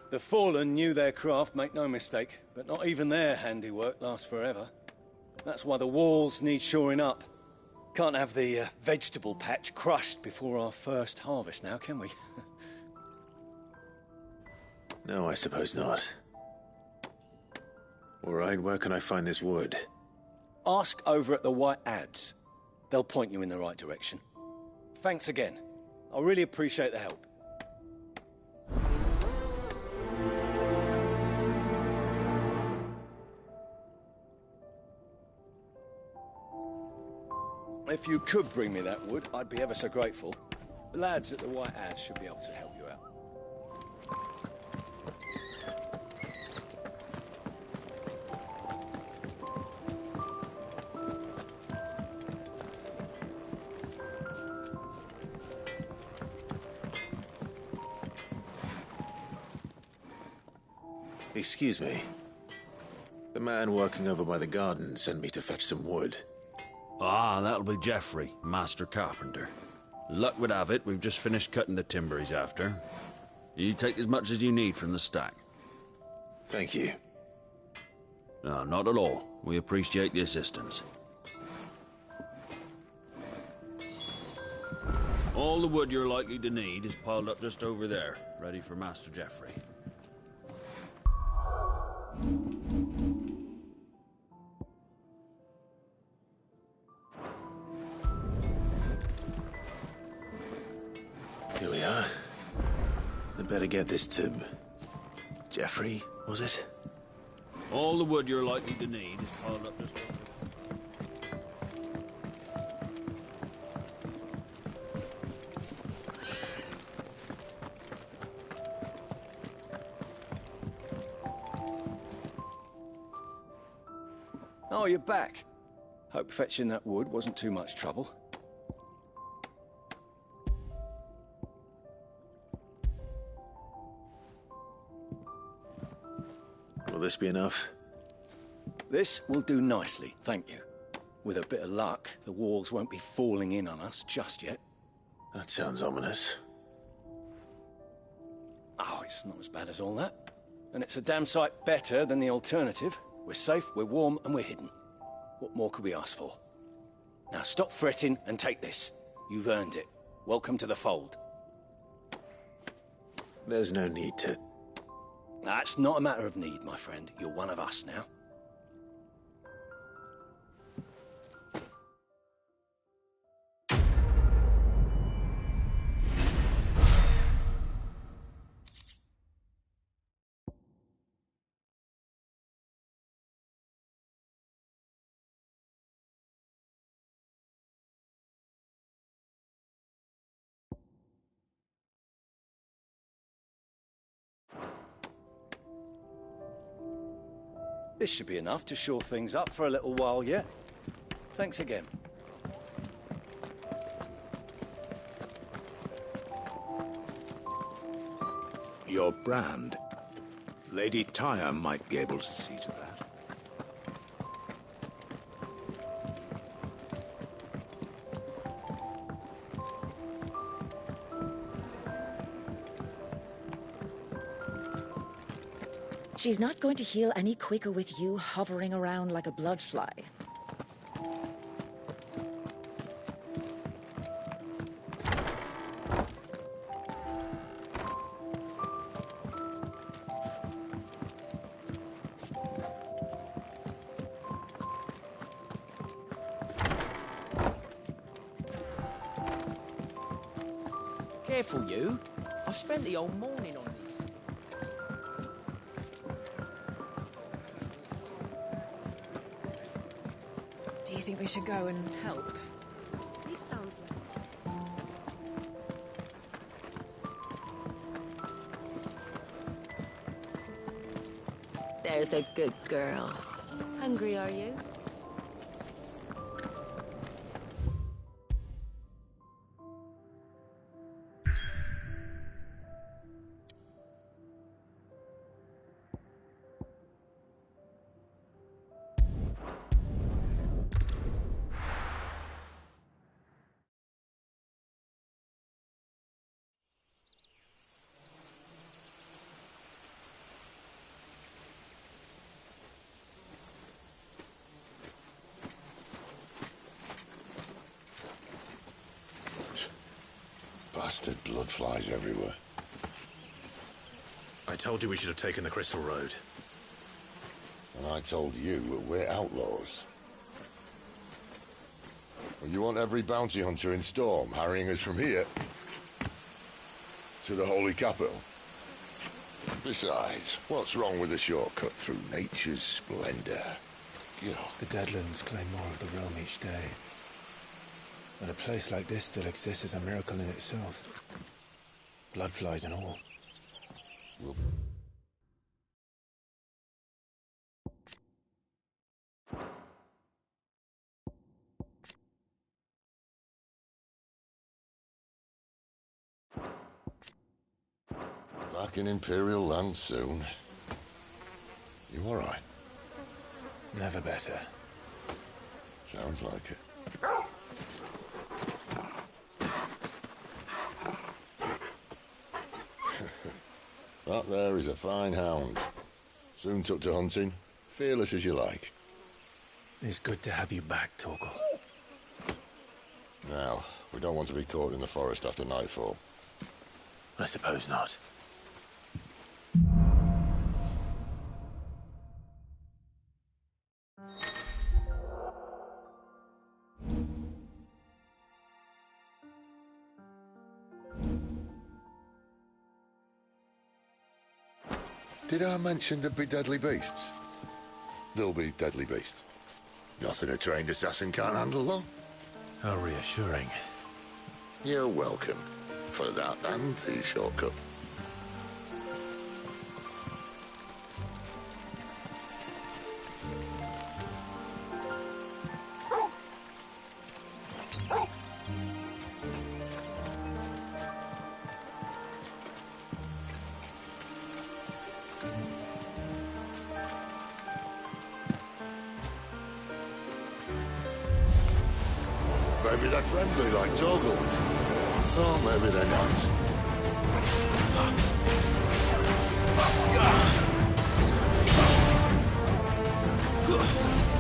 The Fallen knew their craft, make no mistake, but not even their handiwork lasts forever. That's why the walls need shoring up. Can't have the vegetable patch crushed before our first harvest now, can we? No, I suppose not. All right, where can I find this wood? Ask over at the White Ads. They'll point you in the right direction. Thanks again. I really appreciate the help. If you could bring me that wood, I'd be ever so grateful. The lads at the White Ads should be able to help you out. Excuse me. The man working over by the garden sent me to fetch some wood. Ah, that'll be Geoffrey, master carpenter. Luck would have it, we've just finished cutting the timber he's after. You take as much as you need from the stack. Thank you. No, not at all. We appreciate the assistance. All the wood you're likely to need is piled up just over there, ready for Master Geoffrey. Here we are. I'd better get this to... Geoffrey, was it? All the wood you're likely to need is piled up just over there. Oh, you're back. Hope fetching that wood wasn't too much trouble. Will this be enough? This will do nicely, thank you. With a bit of luck, the walls won't be falling in on us just yet. That sounds ominous. Oh, it's not as bad as all that. And it's a damn sight better than the alternative. We're safe, we're warm, and we're hidden. What more could we ask for? Now stop fretting and take this. You've earned it. Welcome to the fold. There's no need to... That's not a matter of need, my friend. You're one of us now. This should be enough to shore things up for a little while yet. Thanks again. Your brand. Lady Tyre might be able to see to that. She's not going to heal any quicker with you hovering around like a bloodfly. Careful, you. I've spent the whole morning on this. Do you think we should go and help? It sounds like... There's a good girl. Hungry, are you? Blood flies everywhere. I told you we should have taken the Crystal Road. And I told you that we're outlaws. Well, you want every bounty hunter in Storm harrying us from here to the Holy Capital? Besides, what's wrong with a shortcut through nature's splendor? The Deadlands claim more of the realm each day. But a place like this still exists is a miracle in itself. Bloodflies and all. Back in Imperial land soon. You all right? Never better. Sounds like it. That there is a fine hound. Soon took to hunting. Fearless as you like. It's good to have you back, Torgal. Now, we don't want to be caught in the forest after nightfall. I suppose not. Did I mention there'd be deadly beasts? There'll be deadly beasts. Nothing a trained assassin can't handle, though. How reassuring. You're welcome. For that and the shortcut. Maybe they're friendly like Torgal. Oh, maybe they're not.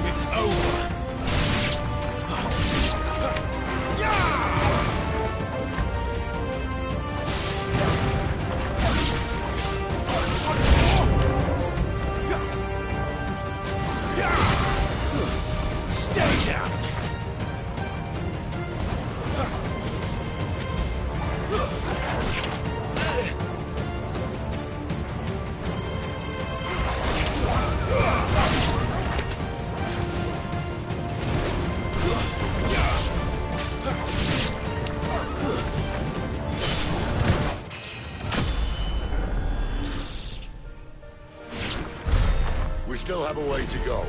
It's over. Stay down. We still have a way to go.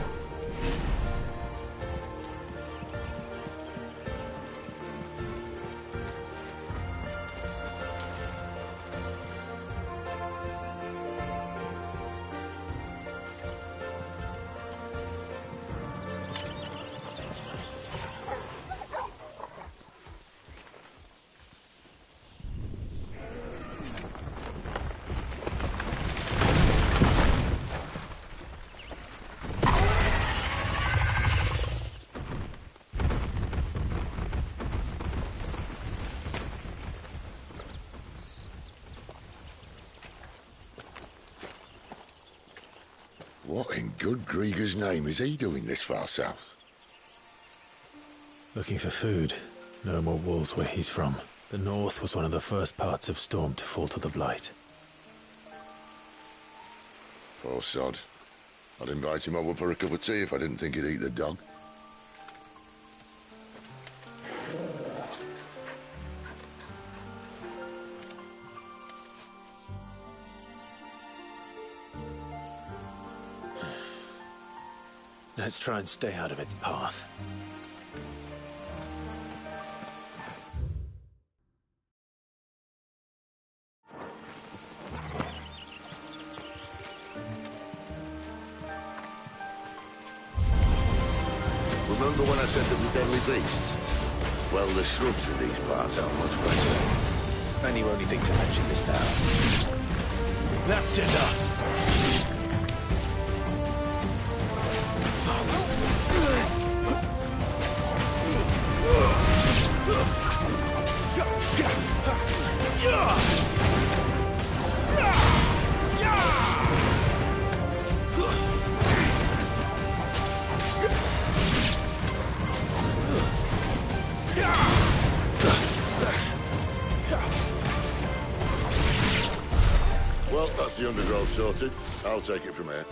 What in good Grieger's name is he doing this far south? Looking for food. No more wolves where he's from. The north was one of the first parts of Storm to fall to the Blight. Poor sod. I'd invite him over for a cup of tea if I didn't think he'd eat the dog. Let's try and stay out of its path. Remember when I said there were deadly beasts? Well, the shrubs in these parts are much better. And you only think to mention this now. That's enough! Yeah! the undergrowth sorted, I'll take it from here.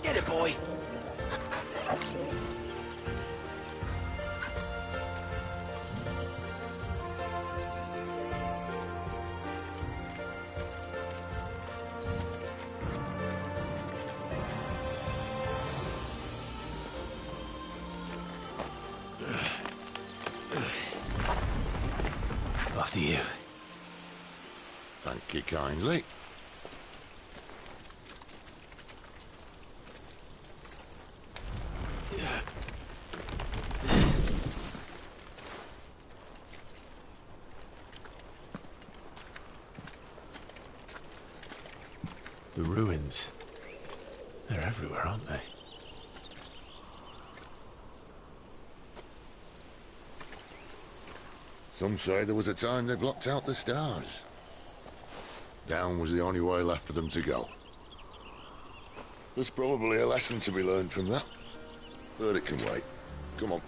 Get it, boy! After you. Thank you kindly. The ruins. They're everywhere, aren't they? Some say there was a time they blocked out the stars. Down was the only way left for them to go. There's probably a lesson to be learned from that. But it can wait. Come on.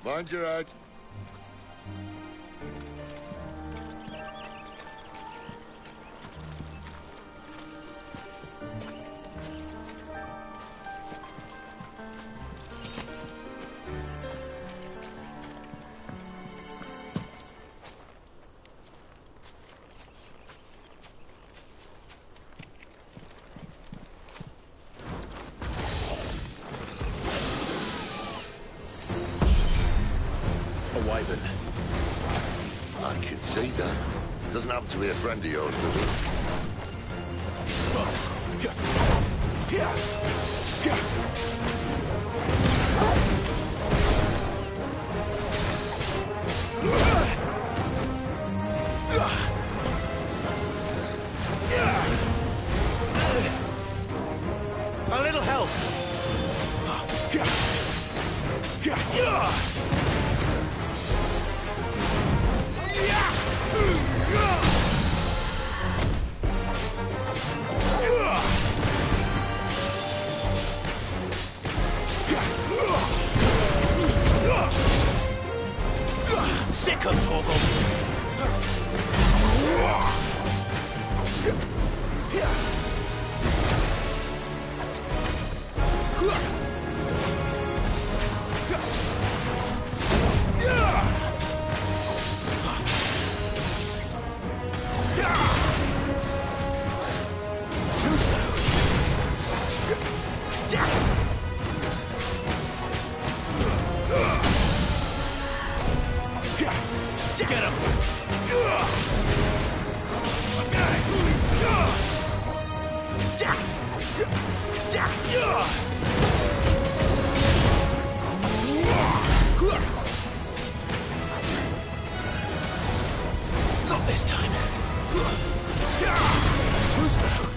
Mind your head. Wyvern. I can see that. Doesn't happen to be a friend of yours, does it? A little help! Sick of Torgal! Not this time. Too slow.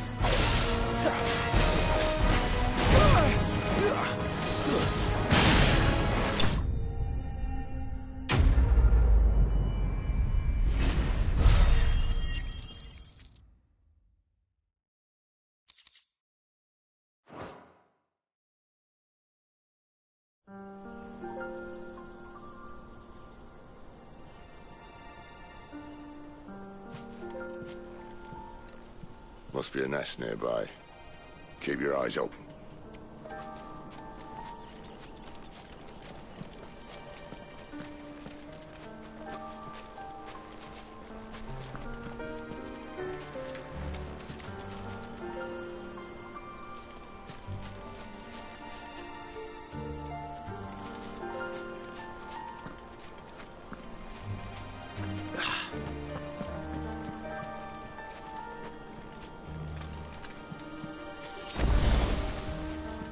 Must be a nest nearby. Keep your eyes open.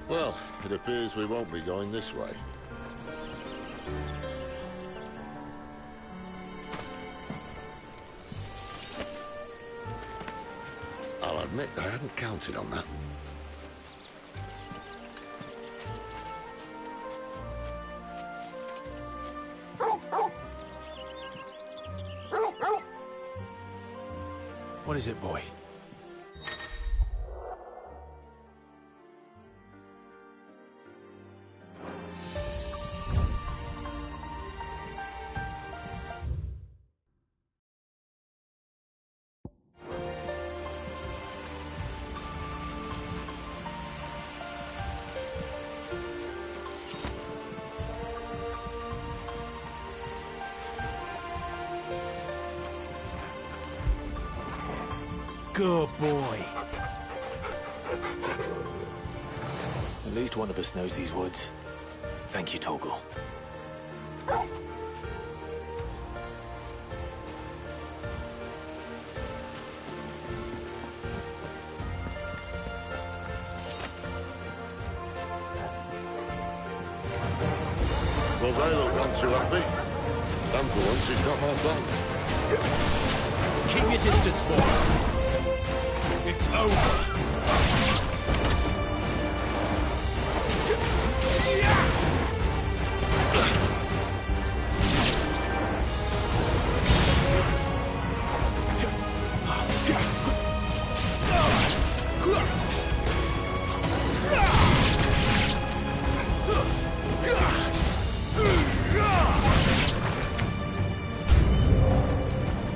Well, it appears we won't be going this way. I'll admit I hadn't counted on that. What is it, boy? Good boy. At least one of us knows these woods. Thank you, Torgal. Well, they look none too happy. And for once, it's not my fault. Keep your distance, boy. It's over.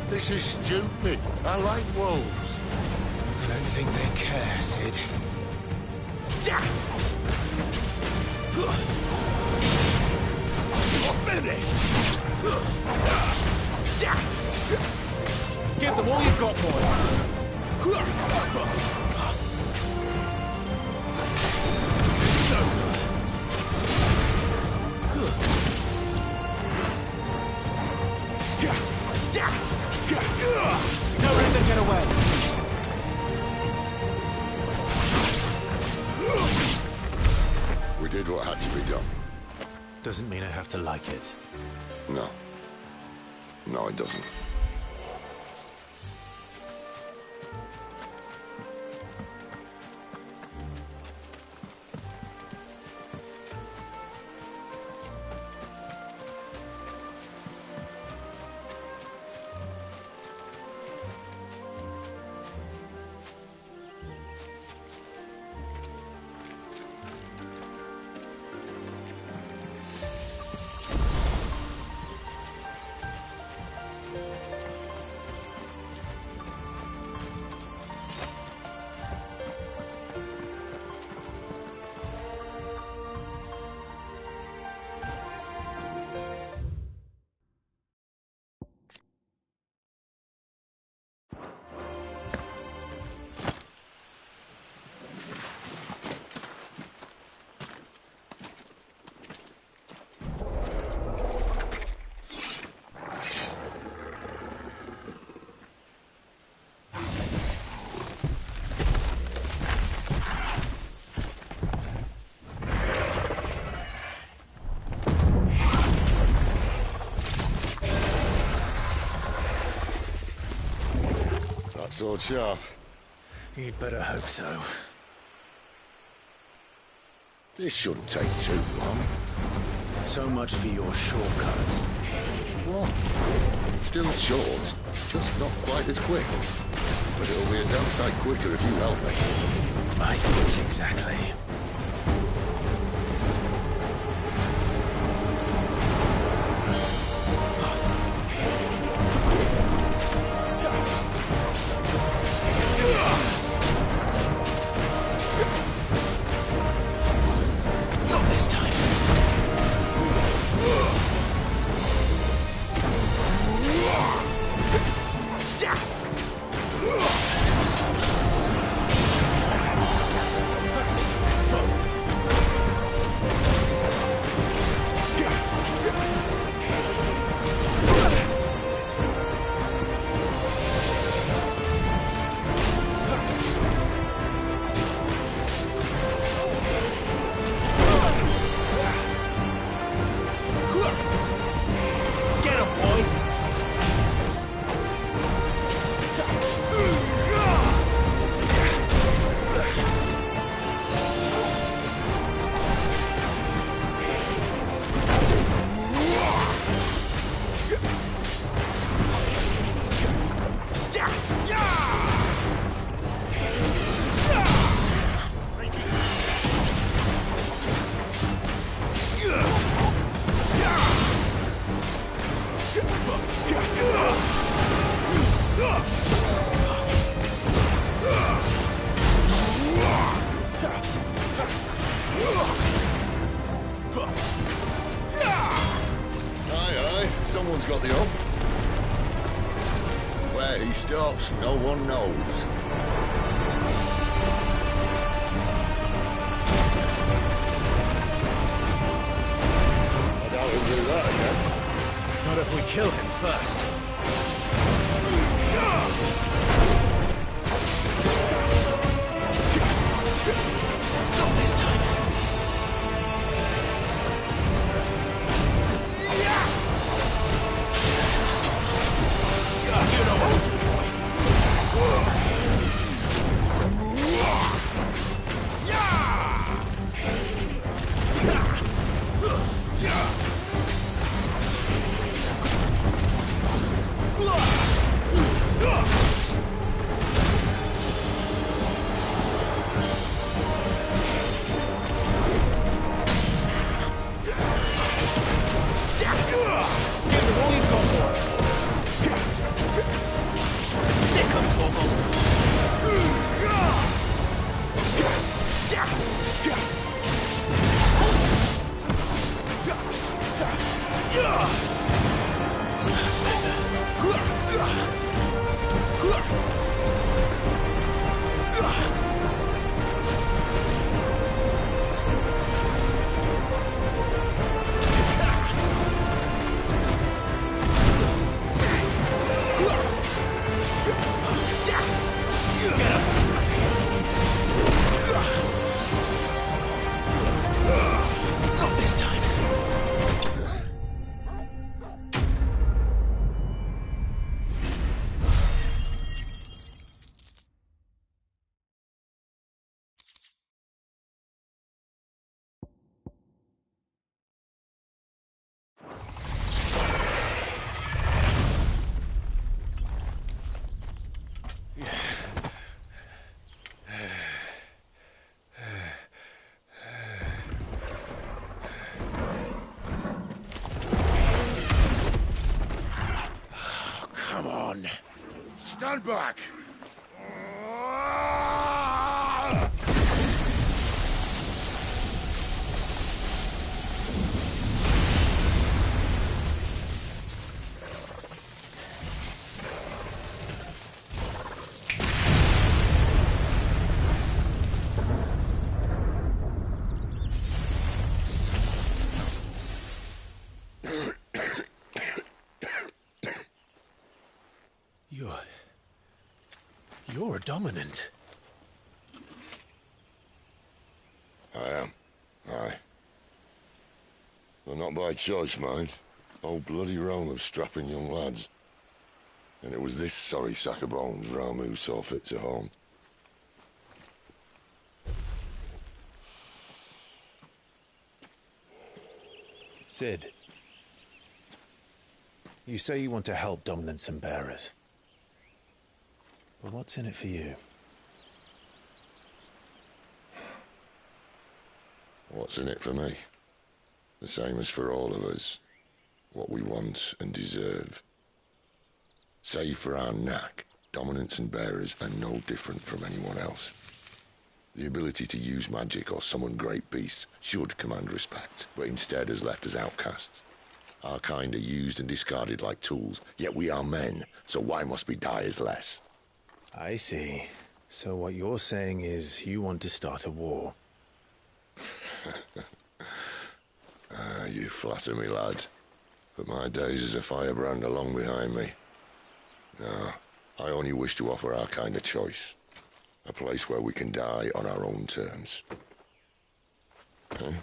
This is stupid. I like wolves. I don't think they care, Sid. You're finished! Give them all you've got, boy. It's over. Don't let them get away. We did what had to be done. Doesn't mean I have to like it. No. No, it doesn't. Sword sharp. You'd better hope so. This shouldn't take too long. So much for your shortcut. What? It's still short, just not quite as quick. But it'll be a damn sight quicker if you help me. I think it's exactly. Not this time. Someone's got the up. Where he stops, no one knows. I doubt he'll do that again. Not if we kill him first. Not this time. You know what to do, boy. Not this time. Come on. Stand back. You're dominant. I am. Aye. Well, not by choice, mind. Whole bloody realm of strapping young lads. And it was this sorry sack of bones Ramu saw fit to home. Cid, you say you want to help dominants and bearers. But what's in it for you? What's in it for me? The same as for all of us. What we want and deserve. Save for our knack, dominants and bearers are no different from anyone else. The ability to use magic or summon great beasts should command respect, but instead has left us outcasts. Our kind are used and discarded like tools, yet we are men, so why must we die as less? I see. So what you're saying is you want to start a war. You flatter me, lad. But my days as a firebrand are long behind me. No, I only wish to offer our kind a choice. A place where we can die on our own terms. Okay?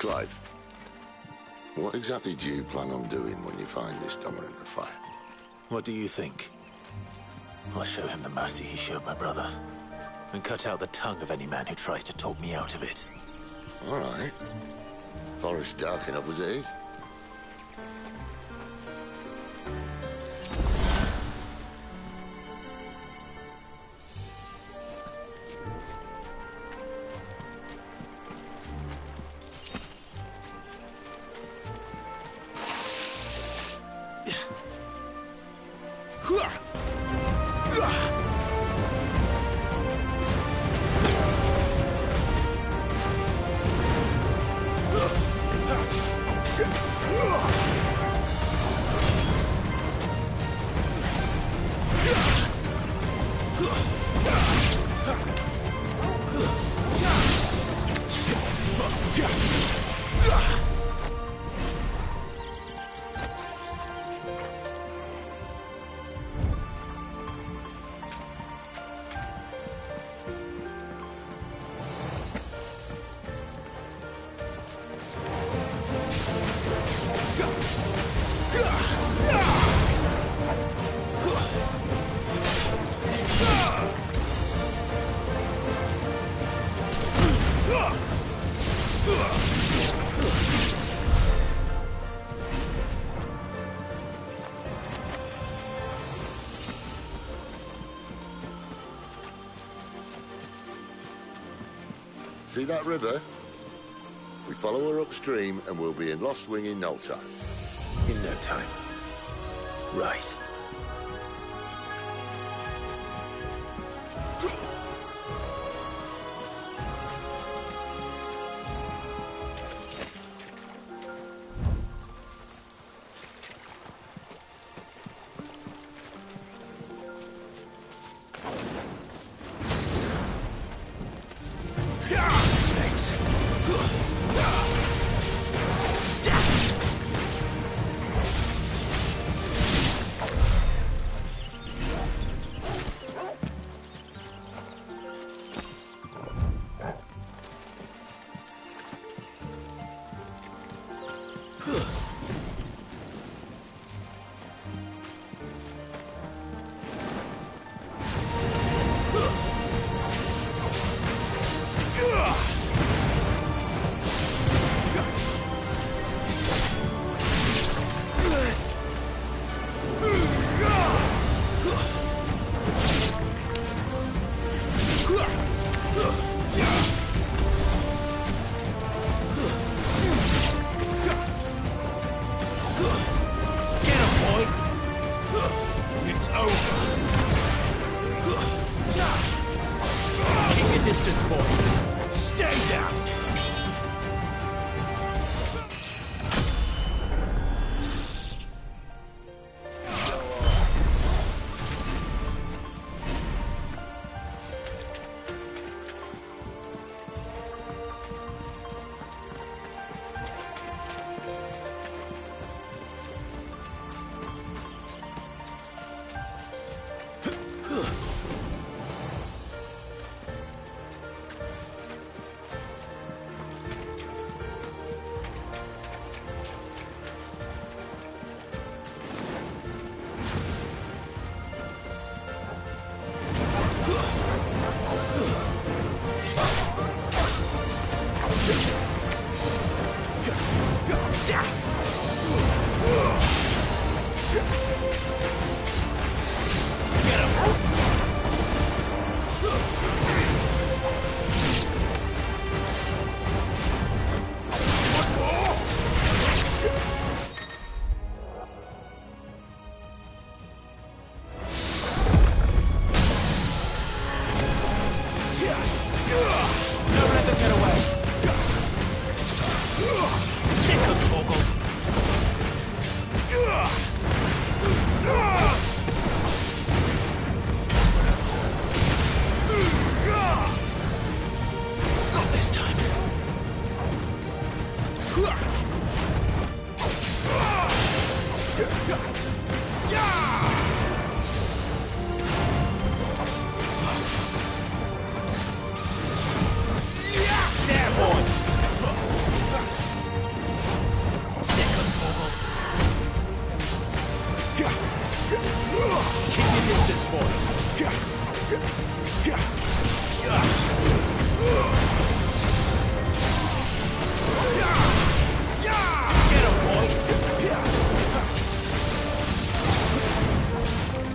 Clive, what exactly do you plan on doing when you find this dominant of fire? What do you think? I'll show him the mercy he showed my brother, and cut out the tongue of any man who tries to talk me out of it. All right. Forest dark enough as it is. See that river? We follow her upstream and we'll be in Lost Wing in no time. In no time. Right.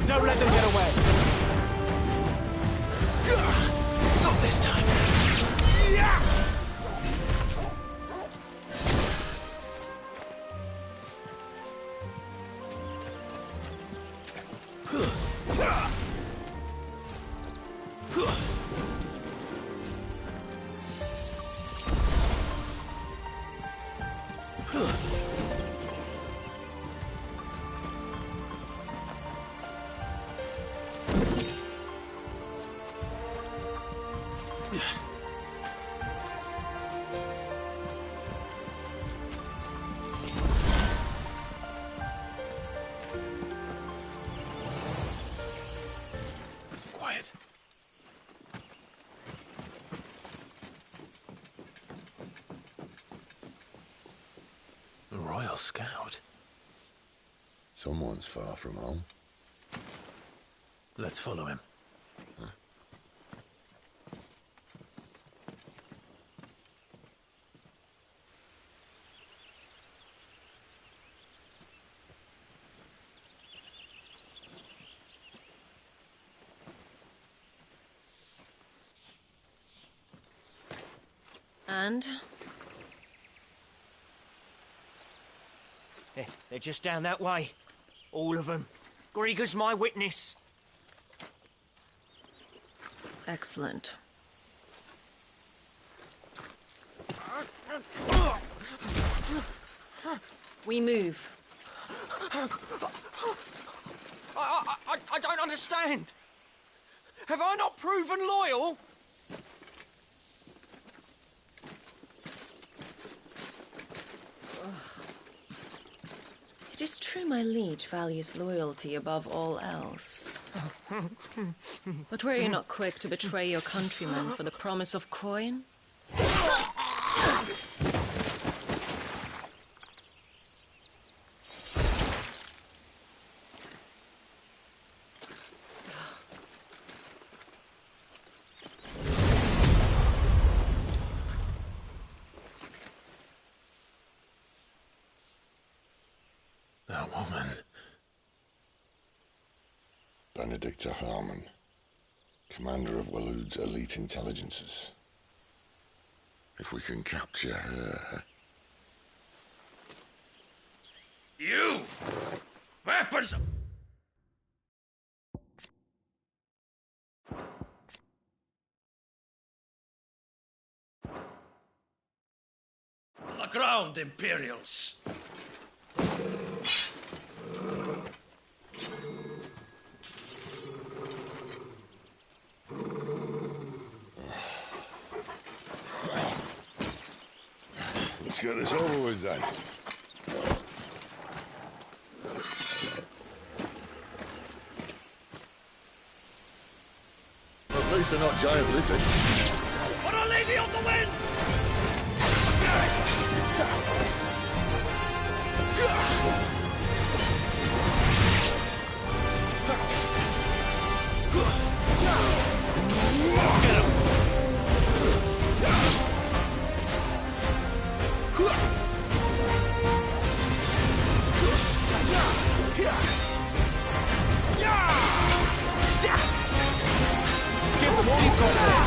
Don't let them get away. Not this time. Quiet. A Royal Scout. Someone's far from home. Let's follow him. And? They're just down that way. All of them. Grieger's my witness. Excellent. We move. I don't understand. Have I not proven loyal? It is true my liege values loyalty above all else. But were you not quick to betray your countrymen for the promise of coin? That woman. Benedicta Harmon, commander of Waloed's elite intelligences. If we can capture her... You! Weapons! On the ground, Imperials! Let's get this over with then. At least they're not giant lizards. Put a lady on the wind! Give them all you've got there.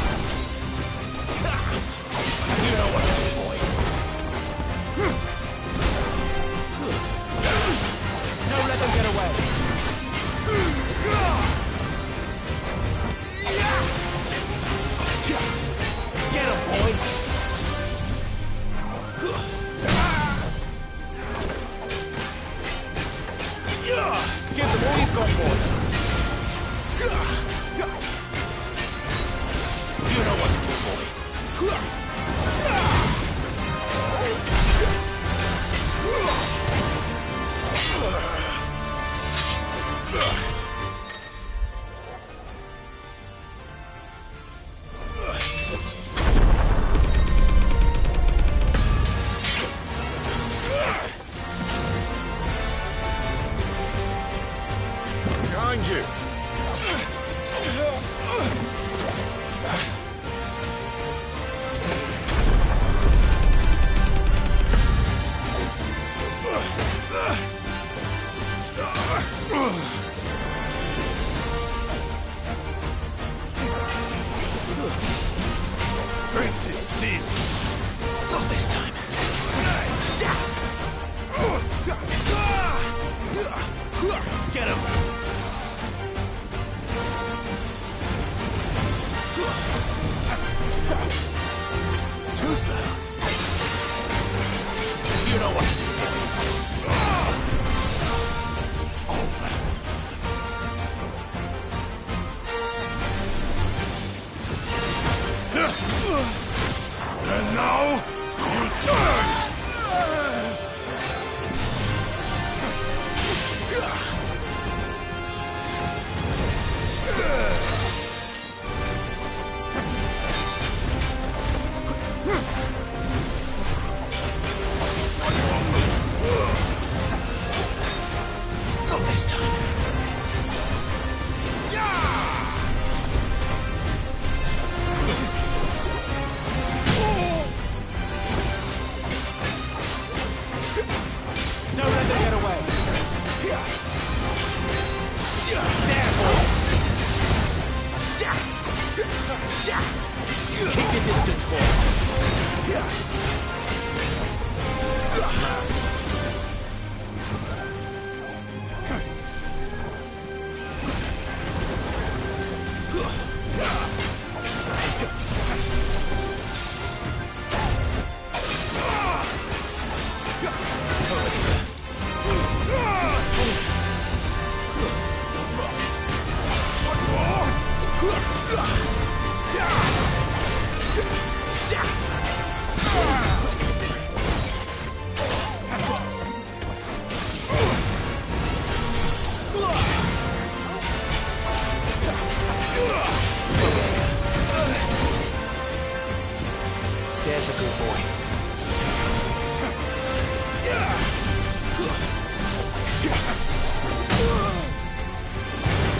You know what to do, boy. Don't let them get away. slow. You know what to do, boy. It's over. And now, you turn! Not this time. Don't let them get away. There, boy. Keep your distance, boy. There's a good boy.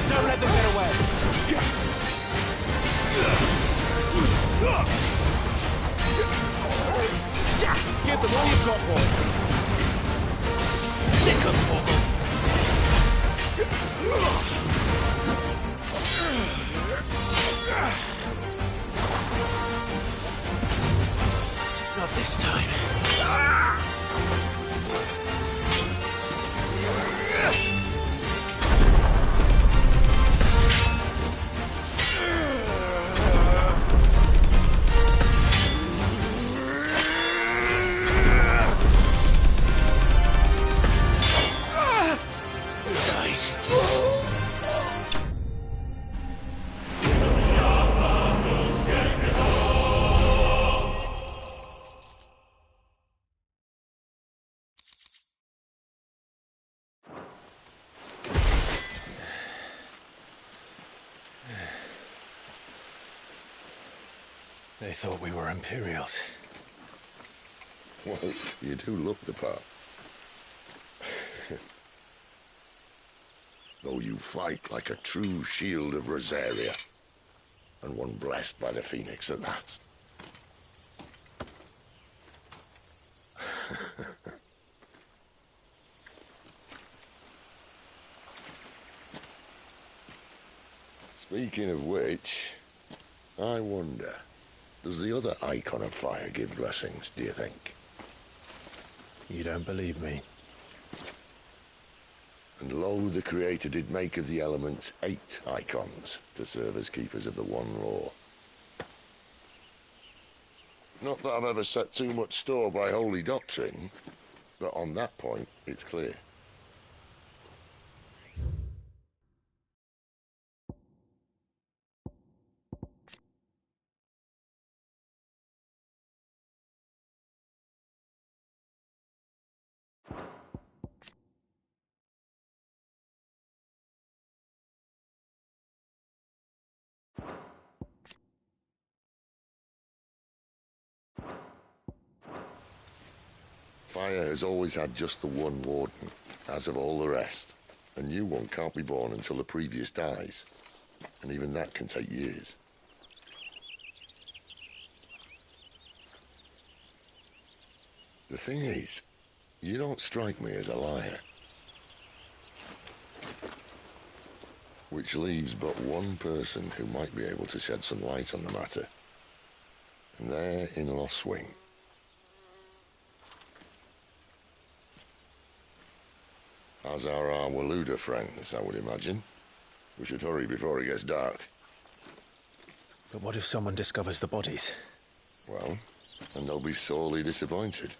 Don't let them get away. Give them all you've got, boy. Sick of talking. Not this time. They thought we were Imperials. Well, you do look the part. Though you fight like a true shield of Rosaria. And one blessed by the Phoenix at that. Speaking of which, I wonder, does the other Icon of Fire give blessings, do you think? You don't believe me? And lo, the Creator did make of the elements 8 Icons to serve as keepers of the One Law. Not that I've ever set too much store by holy doctrine, but on that point, it's clear. Fire has always had just the one warden, as of all the rest. A new one can't be born until the previous dies, and even that can take years. The thing is, you don't strike me as a liar. Which leaves but one person who might be able to shed some light on the matter. And they're in Lostwing. As are our Waluda friends, I would imagine. We should hurry before it gets dark. But what if someone discovers the bodies? Well, And they'll be sorely disappointed.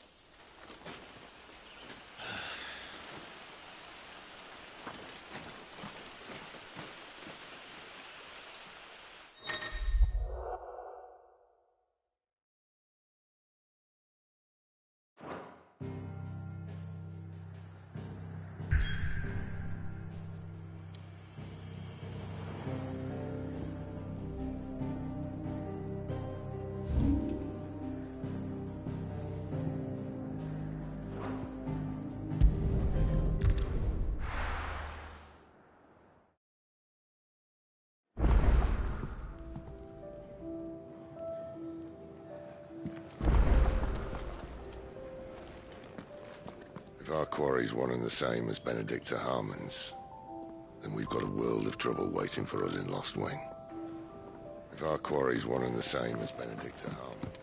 If our quarry's one and the same as Benedicta Harmon's, then we've got a world of trouble waiting for us in Lost Wing. If our quarry's one and the same as Benedicta Harmon's...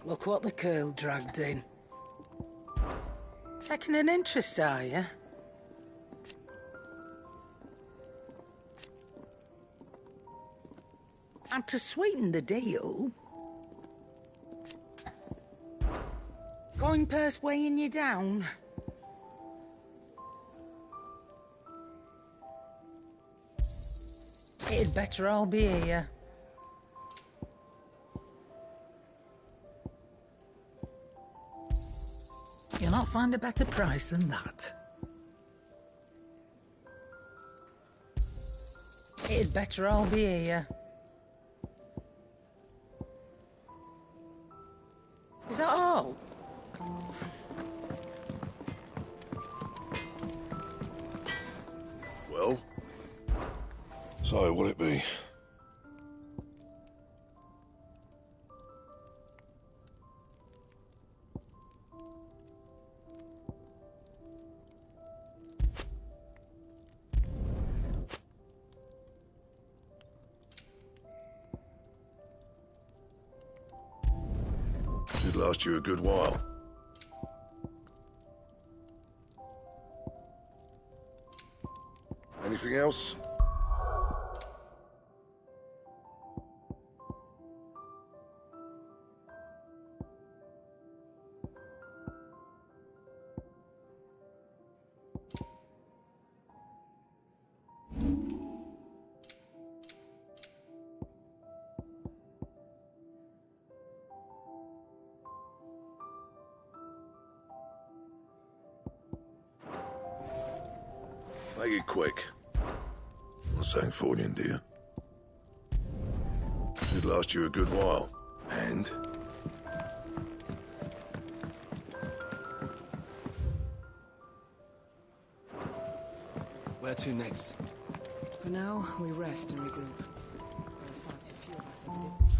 Look what the curl dragged in. Taking an interest, are you? And to sweeten the deal... Coin purse weighing you down? It'd better all be here. You'll not find a better price than that. It'd better all be here. Is that all? Well? So, what'll it be? Should last you a good while. Anything else? Make it quick. Not saying Fordian, do you? Should last you a good while. And? Where to next? For now, we rest and regroup. There are far too few of us as it is.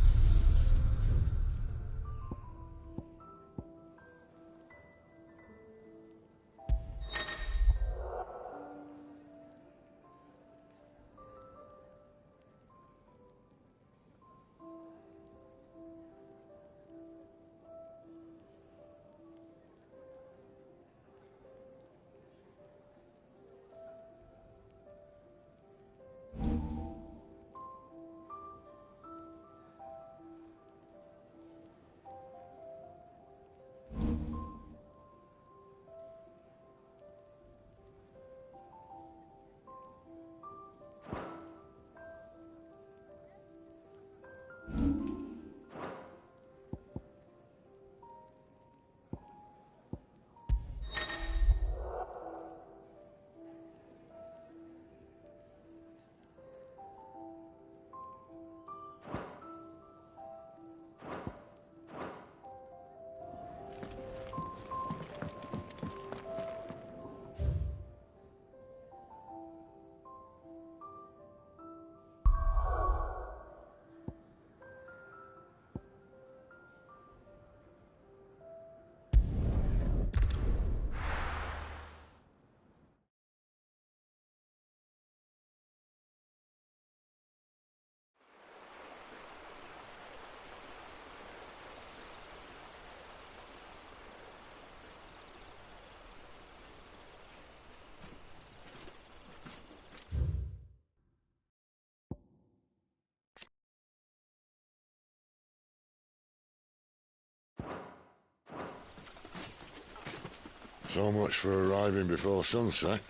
So much for arriving before sunset.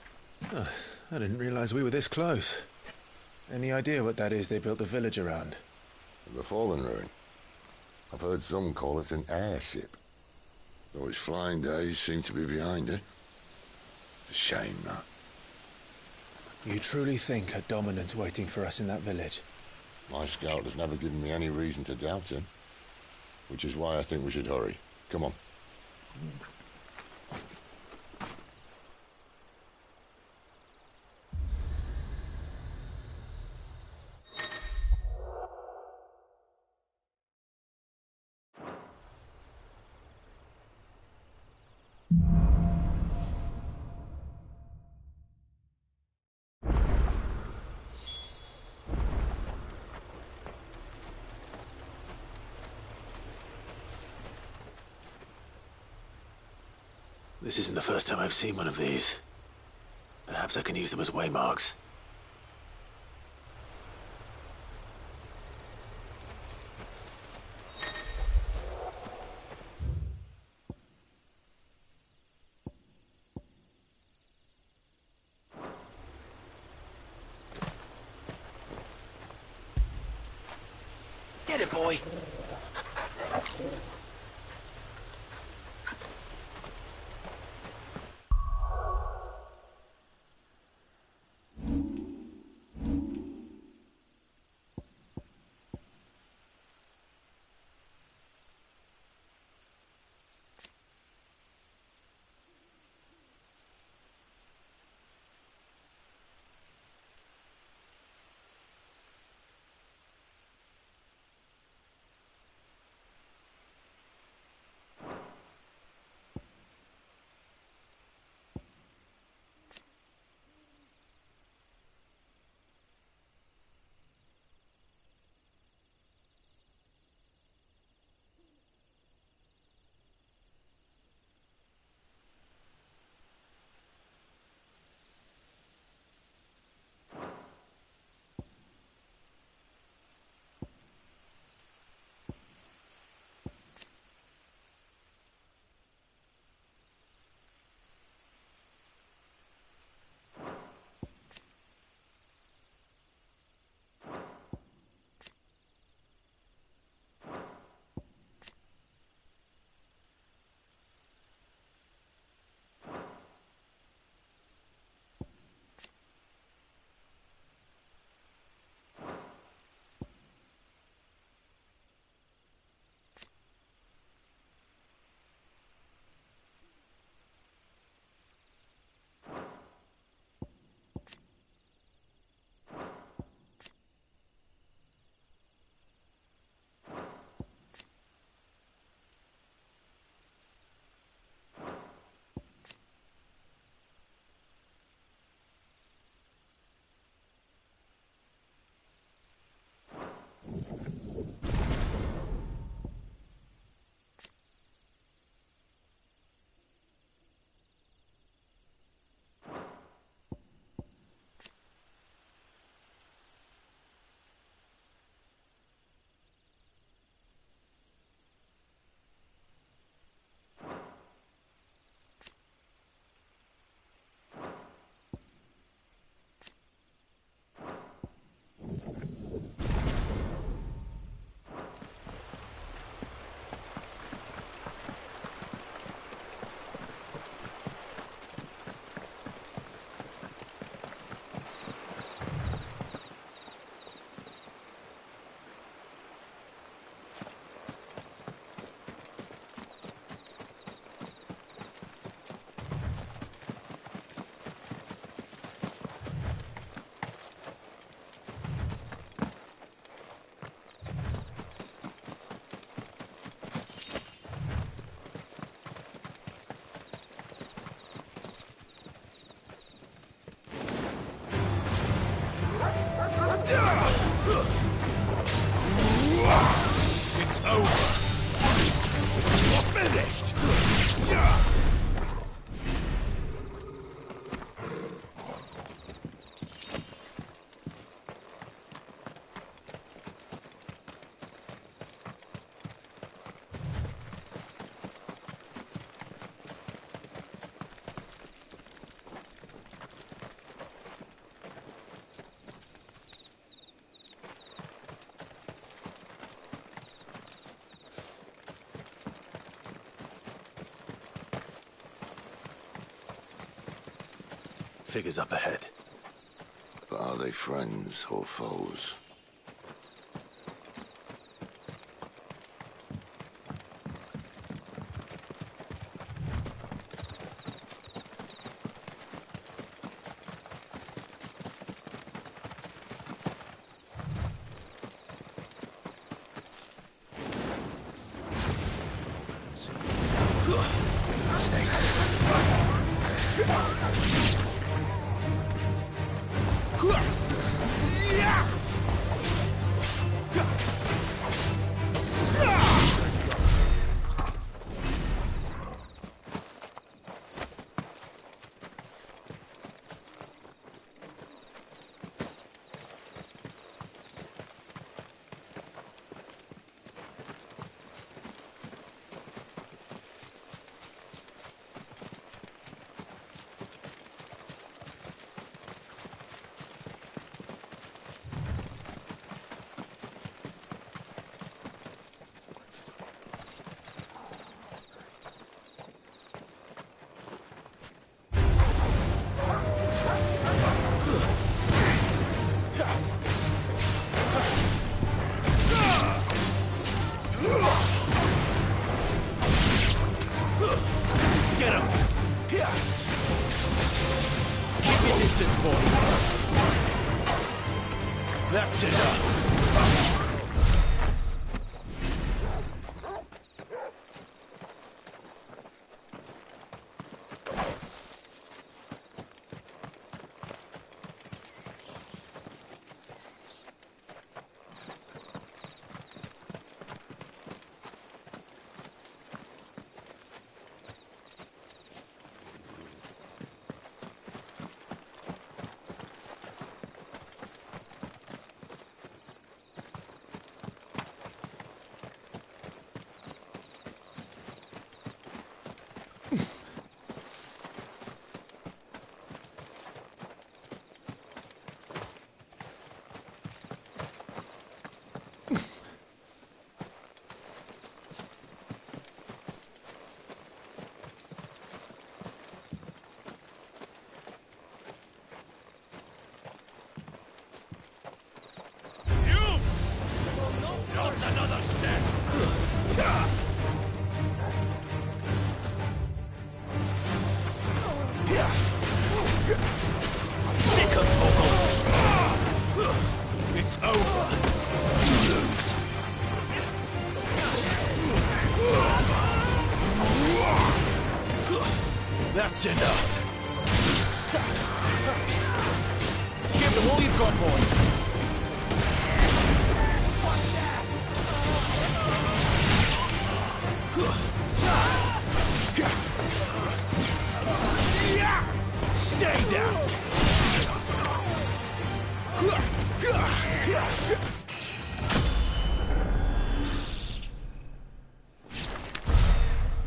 Oh, I didn't realize we were this close. Any idea what that is they built the village around? The Fallen Ruin. I've heard some call it an airship. Though its flying days seem to be behind it. It's a shame, that. You truly think a dominant's waiting for us in that village? My scout has never given me any reason to doubt him. Which is why I think we should hurry. Come on. This isn't the first time I've seen one of these. Perhaps I can use them as waymarks. Get it, boy! figures up ahead. But are they friends or foes? That's enough. Not another step! Sick of Torgal! It's over. You lose. That's enough. Give them all you've got, boys. Stay down!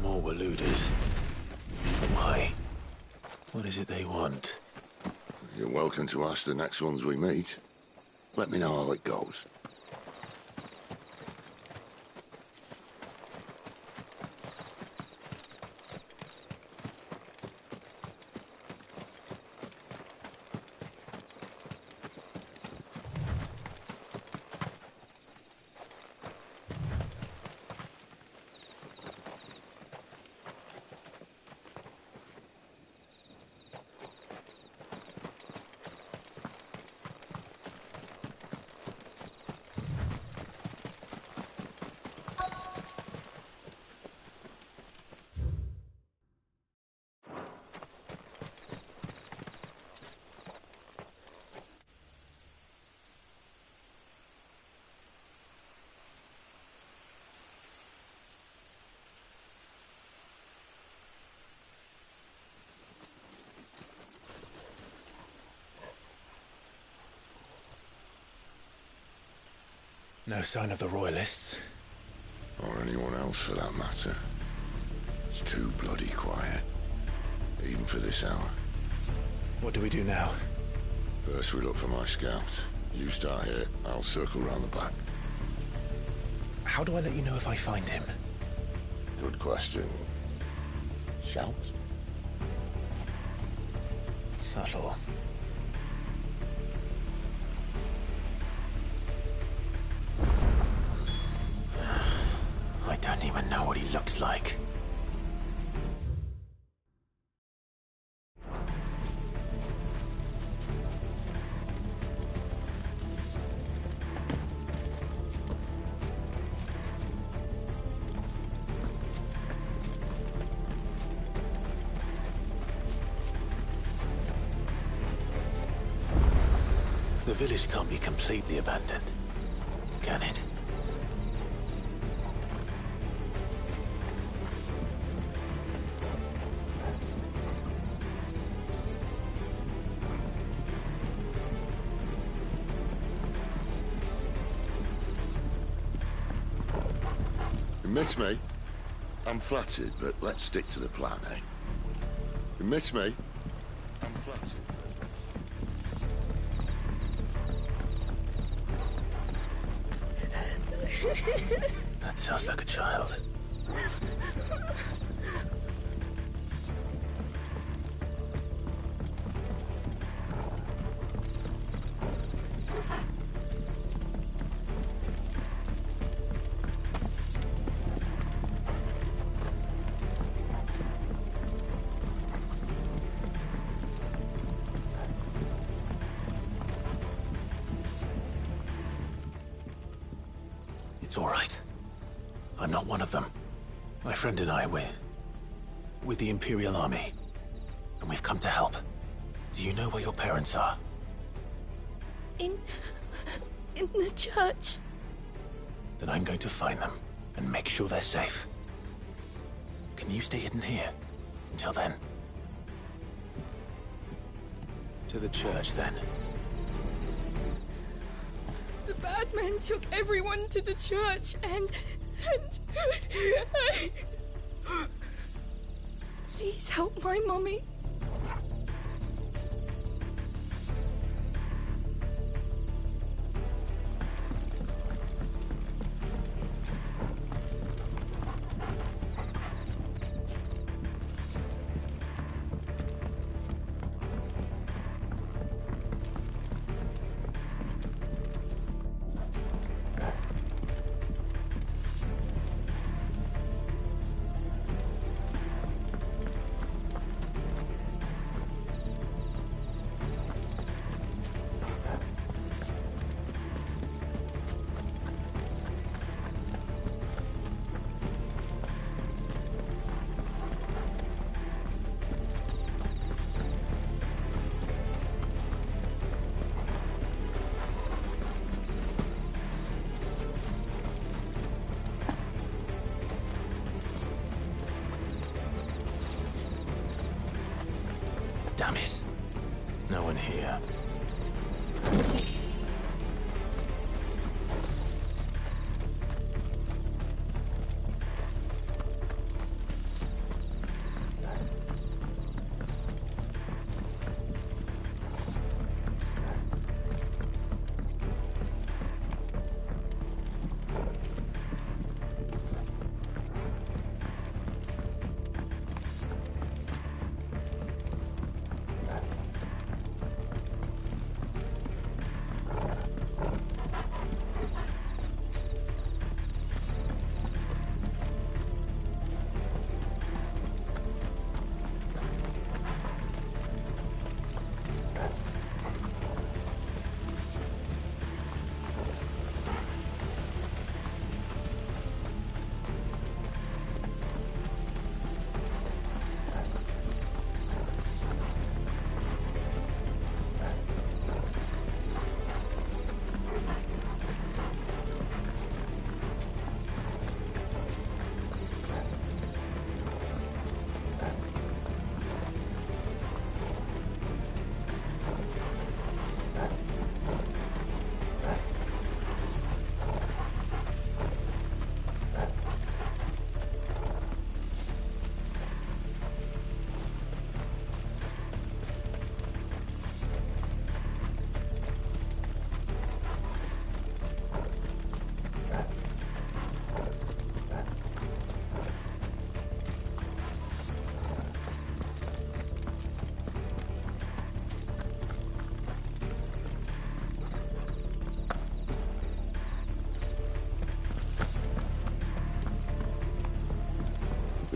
More Waluders. Why? What is it they want? You're welcome to ask the next ones we meet. Let me know how it goes. No sign of the Royalists. Or anyone else for that matter. It's too bloody quiet. Even for this hour. What do we do now? First we look for my scouts. You start here, I'll circle round the back. How do I let you know if I find him? Good question. Shout? Subtle. I don't even know what he looks like. The village can't be completely abandoned, can it? You miss me? I'm flattered, but let's stick to the plan, eh? You miss me? I'm flattered. That sounds like a child. It's all right. I'm not one of them. My friend and I, we're with the Imperial Army. And we've come to help. Do you know where your parents are? In the church. Then I'm going to find them and make sure they're safe. Can you stay hidden here until then? To the church, then. The bad men took everyone to the church and Please help my mommy.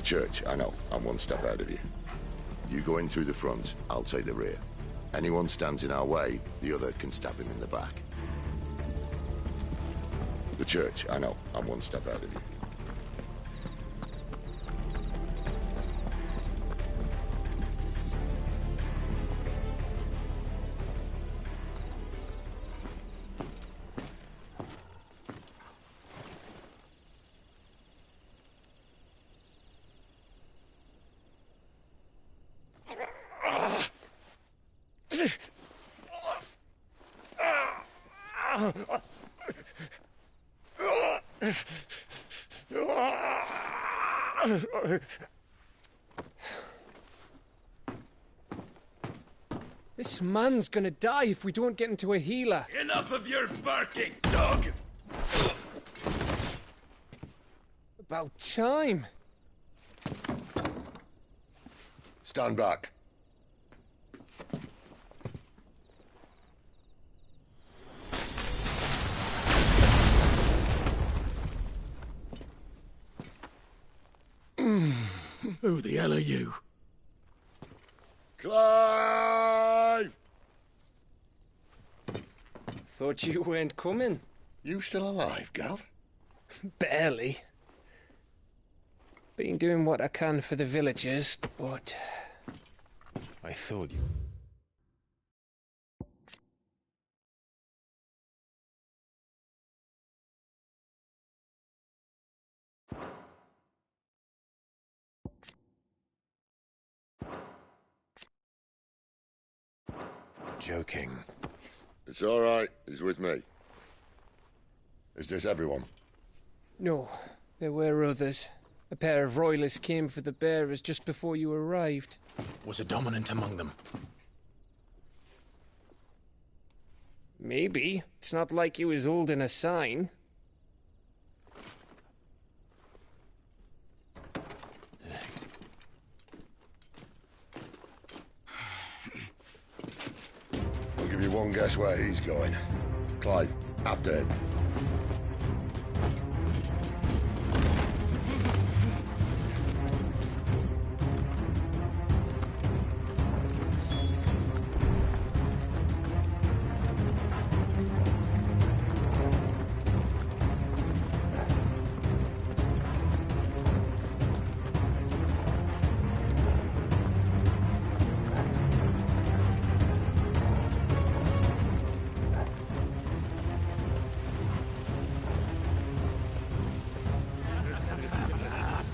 church, I know. I'm one step ahead of you. You go in through the front, I'll take the rear. Anyone stands in our way, the other can stab him in the back. The church, I know. I'm one step ahead of you. This man's gonna die if we don't get into a healer. Enough of your barking, dog! About time. Stand back. Who the hell are you? Clive! Thought you weren't coming. You still alive, Gav? Barely. Been doing what I can for the villagers, but I thought you... Joking. It's all right. He's with me. Is this everyone? no, there were others. A pair of royalists came for the bearers just before you arrived. Was a dominant among them? Maybe. It's not like he was holding a sign. I'll give you one guess where he's going. Clive, after him.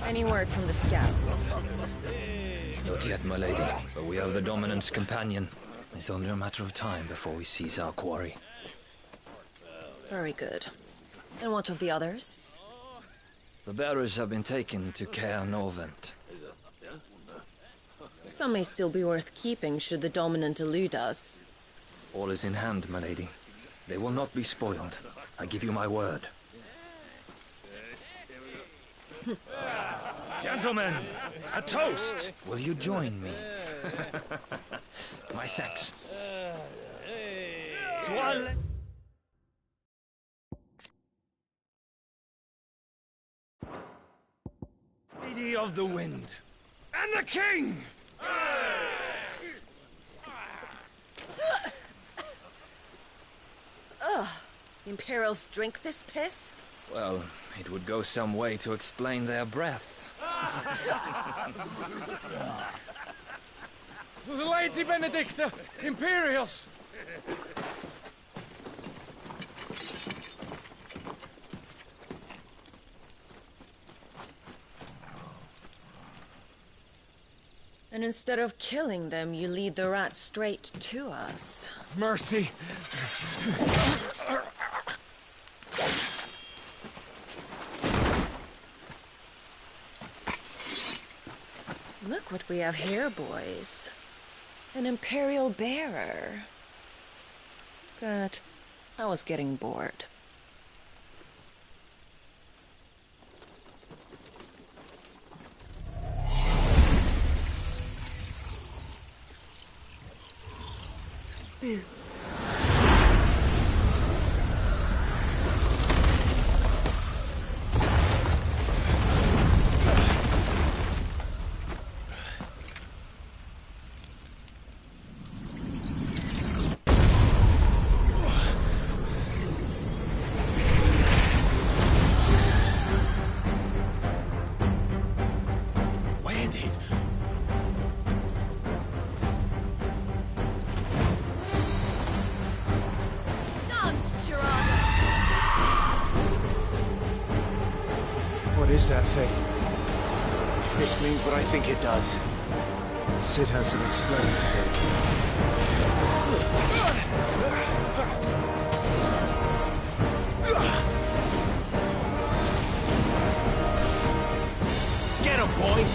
Any word from the scouts? Not yet, my lady, but we have the Dominant's companion. It's only a matter of time before we seize our quarry. Very good. And what of the others? The bearers have been taken to Caer Norvent. Some may still be worth keeping should the Dominant elude us. All is in hand, my lady. They will not be spoiled. I give you my word. Gentlemen, a toast! Will you join me? My thanks. To our Lady of the Wind and the King! Ugh. Imperials drink this piss? Well, it would go some way to explain their breath. Lady Benedicta! Imperials! And instead of killing them, you lead the rats straight to us. Mercy! Look what we have here, boys. An Imperial bearer. Good. I was getting bored. Boo. once, Tirada. What is that thing? If this means what I think it does, Cid hasn't explained to me. Get him, boy!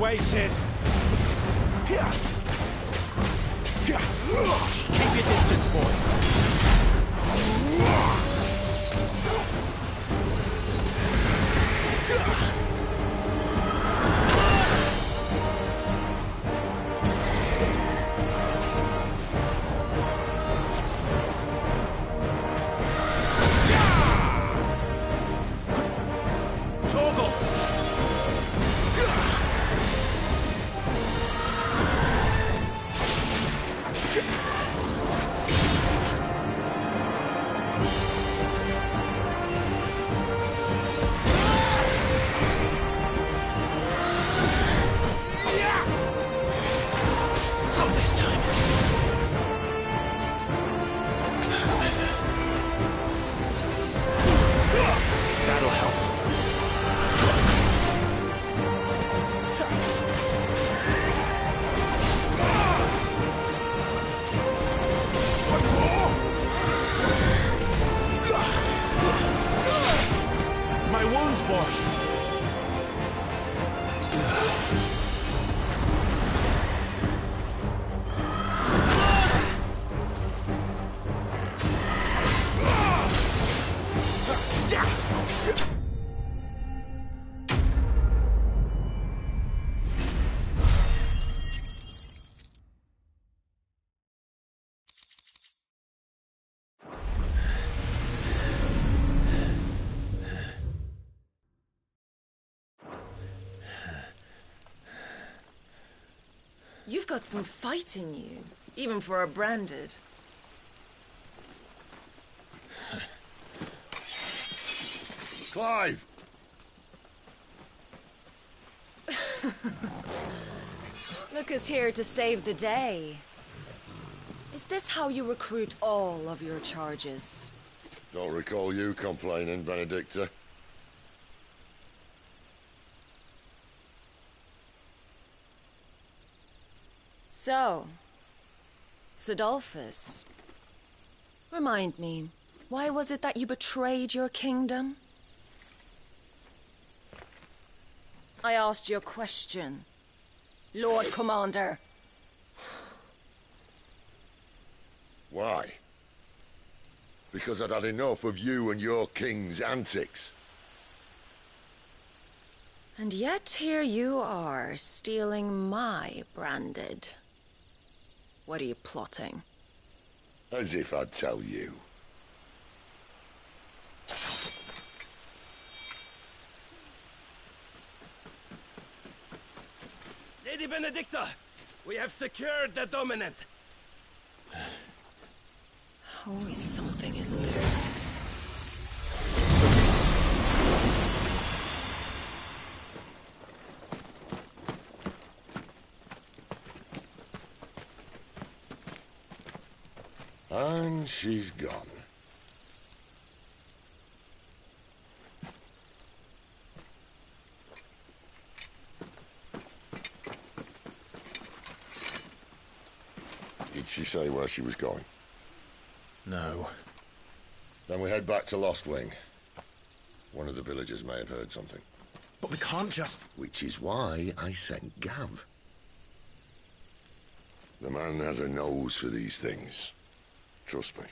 Way, Cid. Keep your distance, boy. You've got some fight in you, even for a branded. Clive! Look who's here to save the day. Is this how you recruit all of your charges? Don't recall you complaining, Benedicta. So, Cidolfus, remind me, why was it that you betrayed your kingdom? I asked you a question, Lord Commander. Why? Because I'd had enough of you and your king's antics. And yet here you are, stealing my branded. What are you plotting? As if I'd tell you. Lady Benedicta, we have secured the Dominant. Always something, isn't there? And she's gone. Did she say where she was going? No. Then we head back to Lost Wing. One of the villagers may have heard something. But we can't just... Which is why I sent Gav. The man has a nose for these things. Trust me.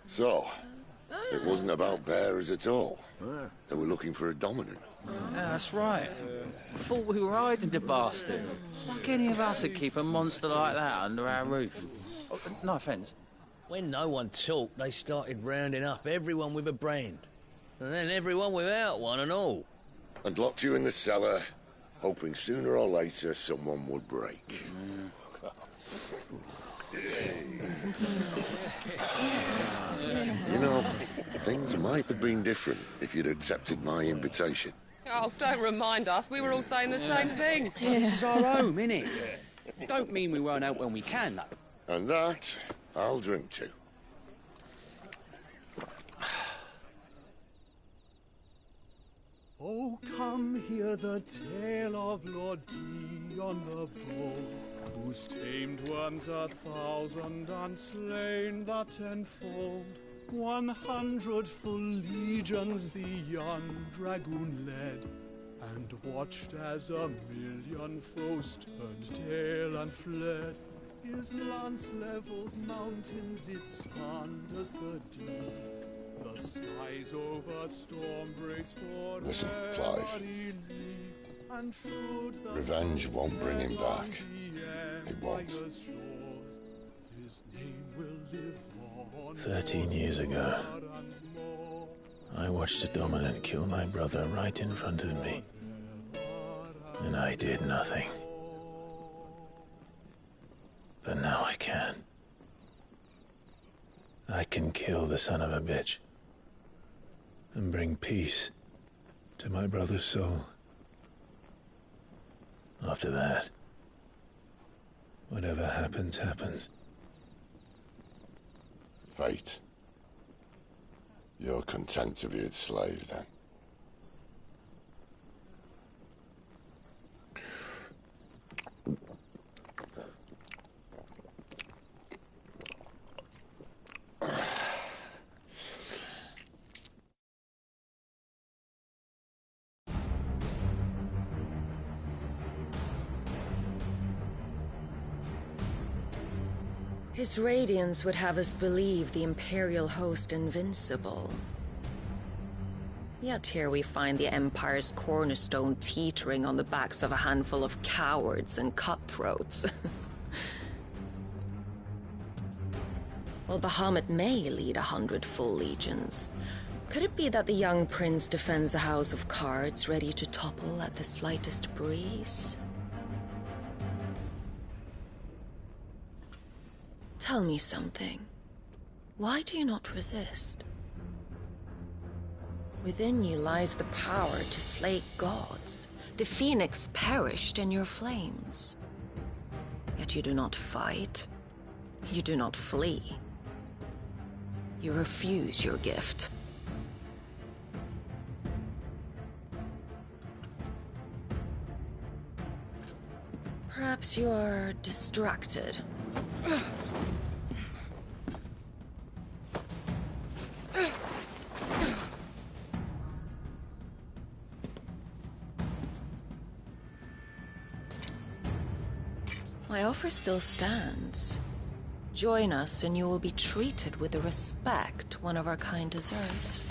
So, it wasn't about bearers at all. They were looking for a dominant. Yeah, that's right. Thought we were hiding the bastard. Like any of us would keep a monster like that under our roof. Oh, no offence. When no one talked, they started rounding up everyone with a brand. And then everyone without one and all. And locked you in the cellar, hoping sooner or later someone would break. You know, things might have been different if you'd accepted my invitation. Oh, don't remind us. We were all saying the same thing. Well, this is our home, innit? Don't mean we won't out when we can, though. And that, I'll drink to. Oh, come hear the tale of Lord Dion the Bold, who's tamed worms 1,000 and slain the 10-fold. 100 full legions the young dragoon led, and watched as 1,000,000 foes turned tail and fled. His lance levels mountains, it sanders the deep. The skies over storm breaks for Listen, Clive. Revenge won't bring him back. It won't. 13 years ago, I watched a dominant kill my brother right in front of me. And I did nothing. But now I can. I can kill the son of a bitch. And bring peace to my brother's soul. After that, whatever happens, happens. Fate. You're content to be its slave, then? His radiance would have us believe the Imperial host invincible. Yet here we find the Empire's cornerstone teetering on the backs of a handful of cowards and cutthroats. Well, Bahamut may lead 100 full legions. Could it be that the young prince defends a house of cards ready to topple at the slightest breeze? Tell me something. Why do you not resist? Within you lies the power to slay gods. The phoenix perished in your flames. Yet you do not fight. You do not flee. You refuse your gift. Perhaps you're distracted. My offer still stands. Join us and you will be treated with the respect one of our kind deserves.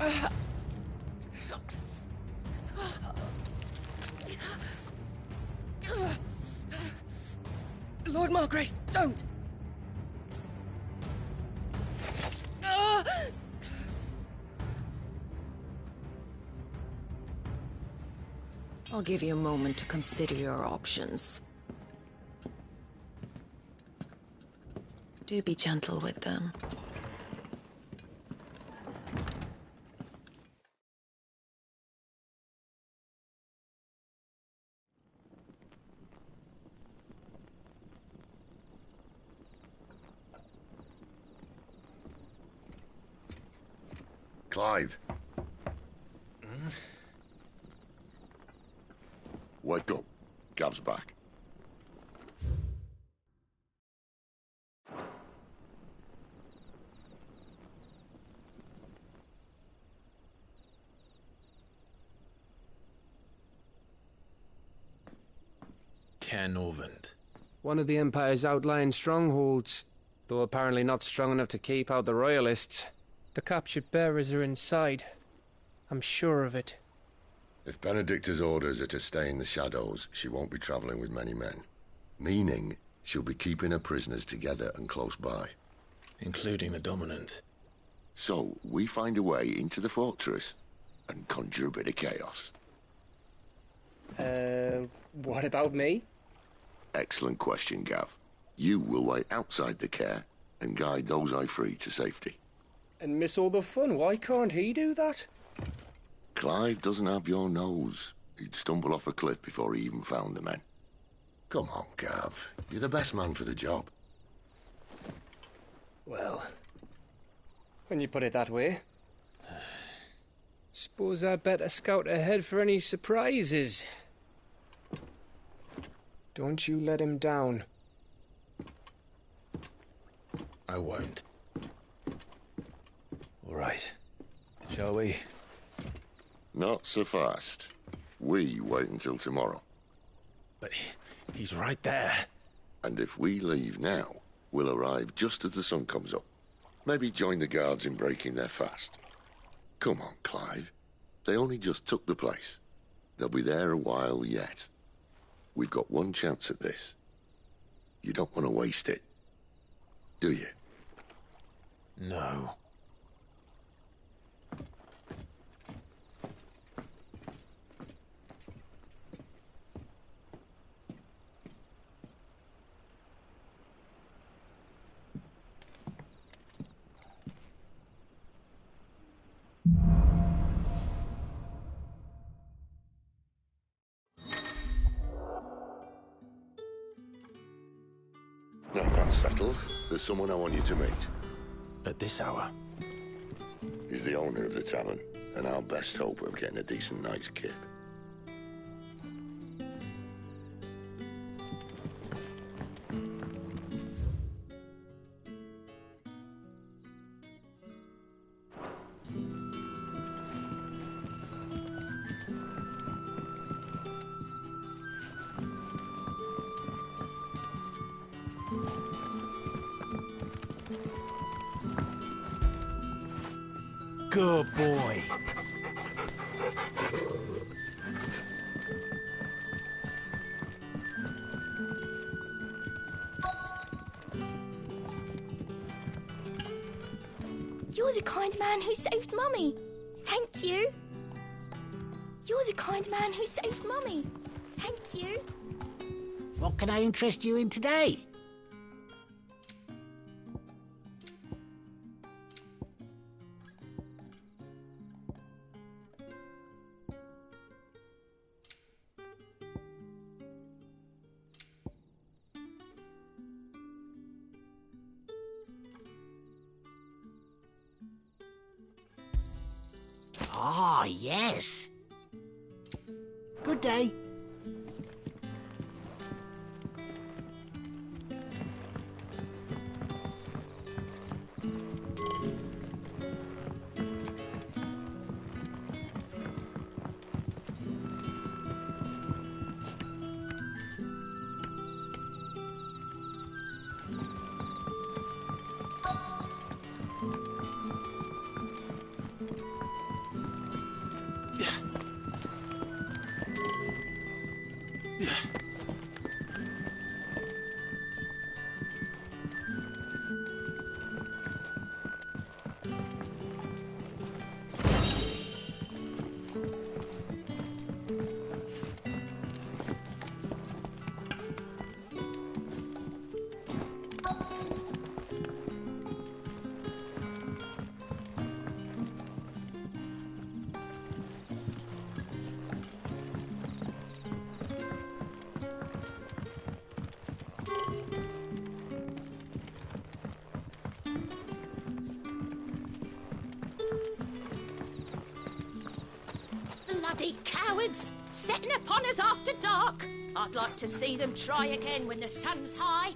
Lord Margrace, don't! I'll give you a moment to consider your options. Do be gentle with them. Clive. Wake up. Gav's back. Caer Norvent. One of the Empire's outlying strongholds, though apparently not strong enough to keep out the Royalists. The captured bearers are inside. I'm sure of it. If Benedicta's orders are to stay in the shadows, she won't be travelling with many men. Meaning, she'll be keeping her prisoners together and close by. Including the Dominant. So, we find a way into the fortress and conjure a bit of chaos. What about me? Excellent question, Gav. You will wait outside the Caer and guide those I free to safety. And miss all the fun. Why can't he do that? Clive doesn't have your nose. He'd stumble off a cliff before he even found the men. Come on, Gav. You're the best man for the job. Well, when you put it that way. Suppose I'd better scout ahead for any surprises. Don't you let him down. I won't. All right. Shall we? Not so fast. We wait until tomorrow. But he's right there. And if we leave now, we'll arrive just as the sun comes up. Maybe join the guards in breaking their fast. Come on, Clive. They only just took the place. They'll be there a while yet. We've got one chance at this. You don't want to waste it, do you? No. Now that's settled. There's someone I want you to meet. At this hour? He's the owner of the tavern, and our best hope of getting a decent night's kip. Good boy. You're the kind man who saved Mummy. Thank you. You're the kind man who saved Mummy. Thank you. What can I interest you in today? Ah, yes. Good day. Bloody cowards! Setting upon us after dark! I'd like to see them try again when the sun's high.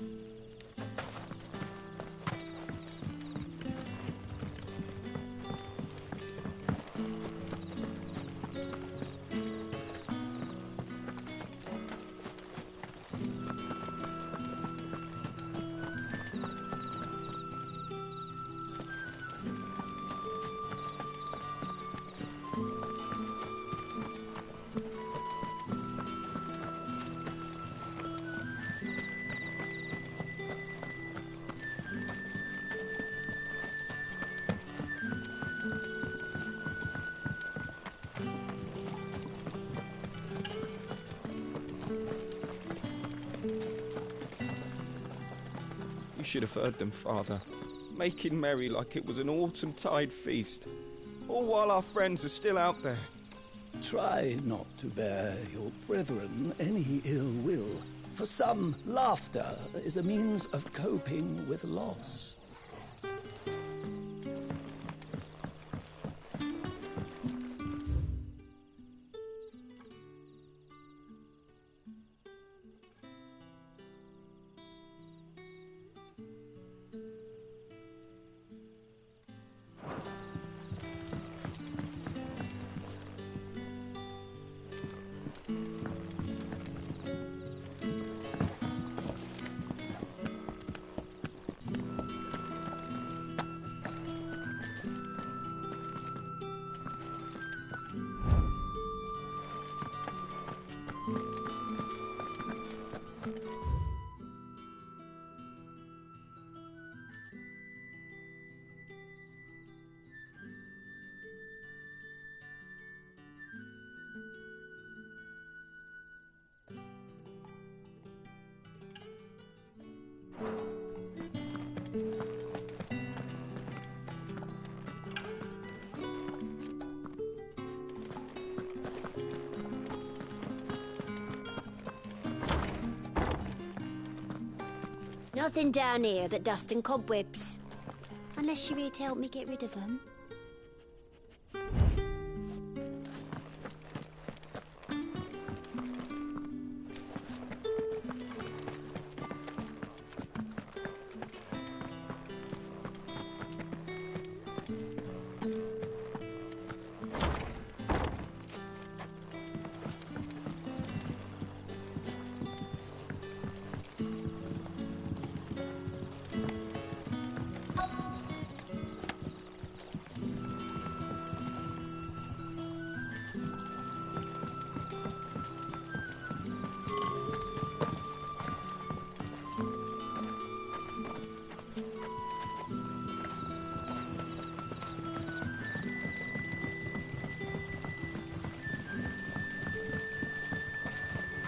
You should have heard them, Father, making merry like it was an autumn tide feast, all while our friends are still out there. Try not to bear your brethren any ill will. For some, laughter is a means of coping with loss. Nothing down here but dust and cobwebs. Unless you're here to help me get rid of them.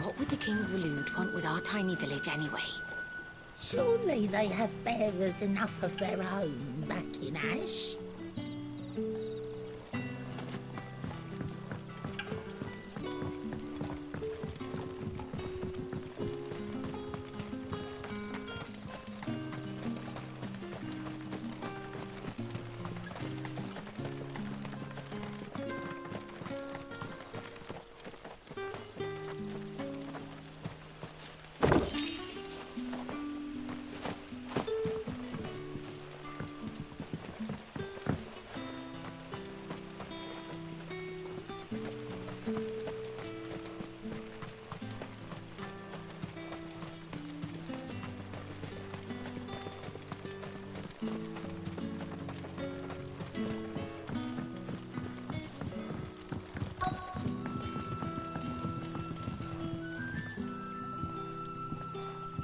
What would the King of Waloed want with our tiny village anyway? Surely they have bearers enough of their own back in Ash.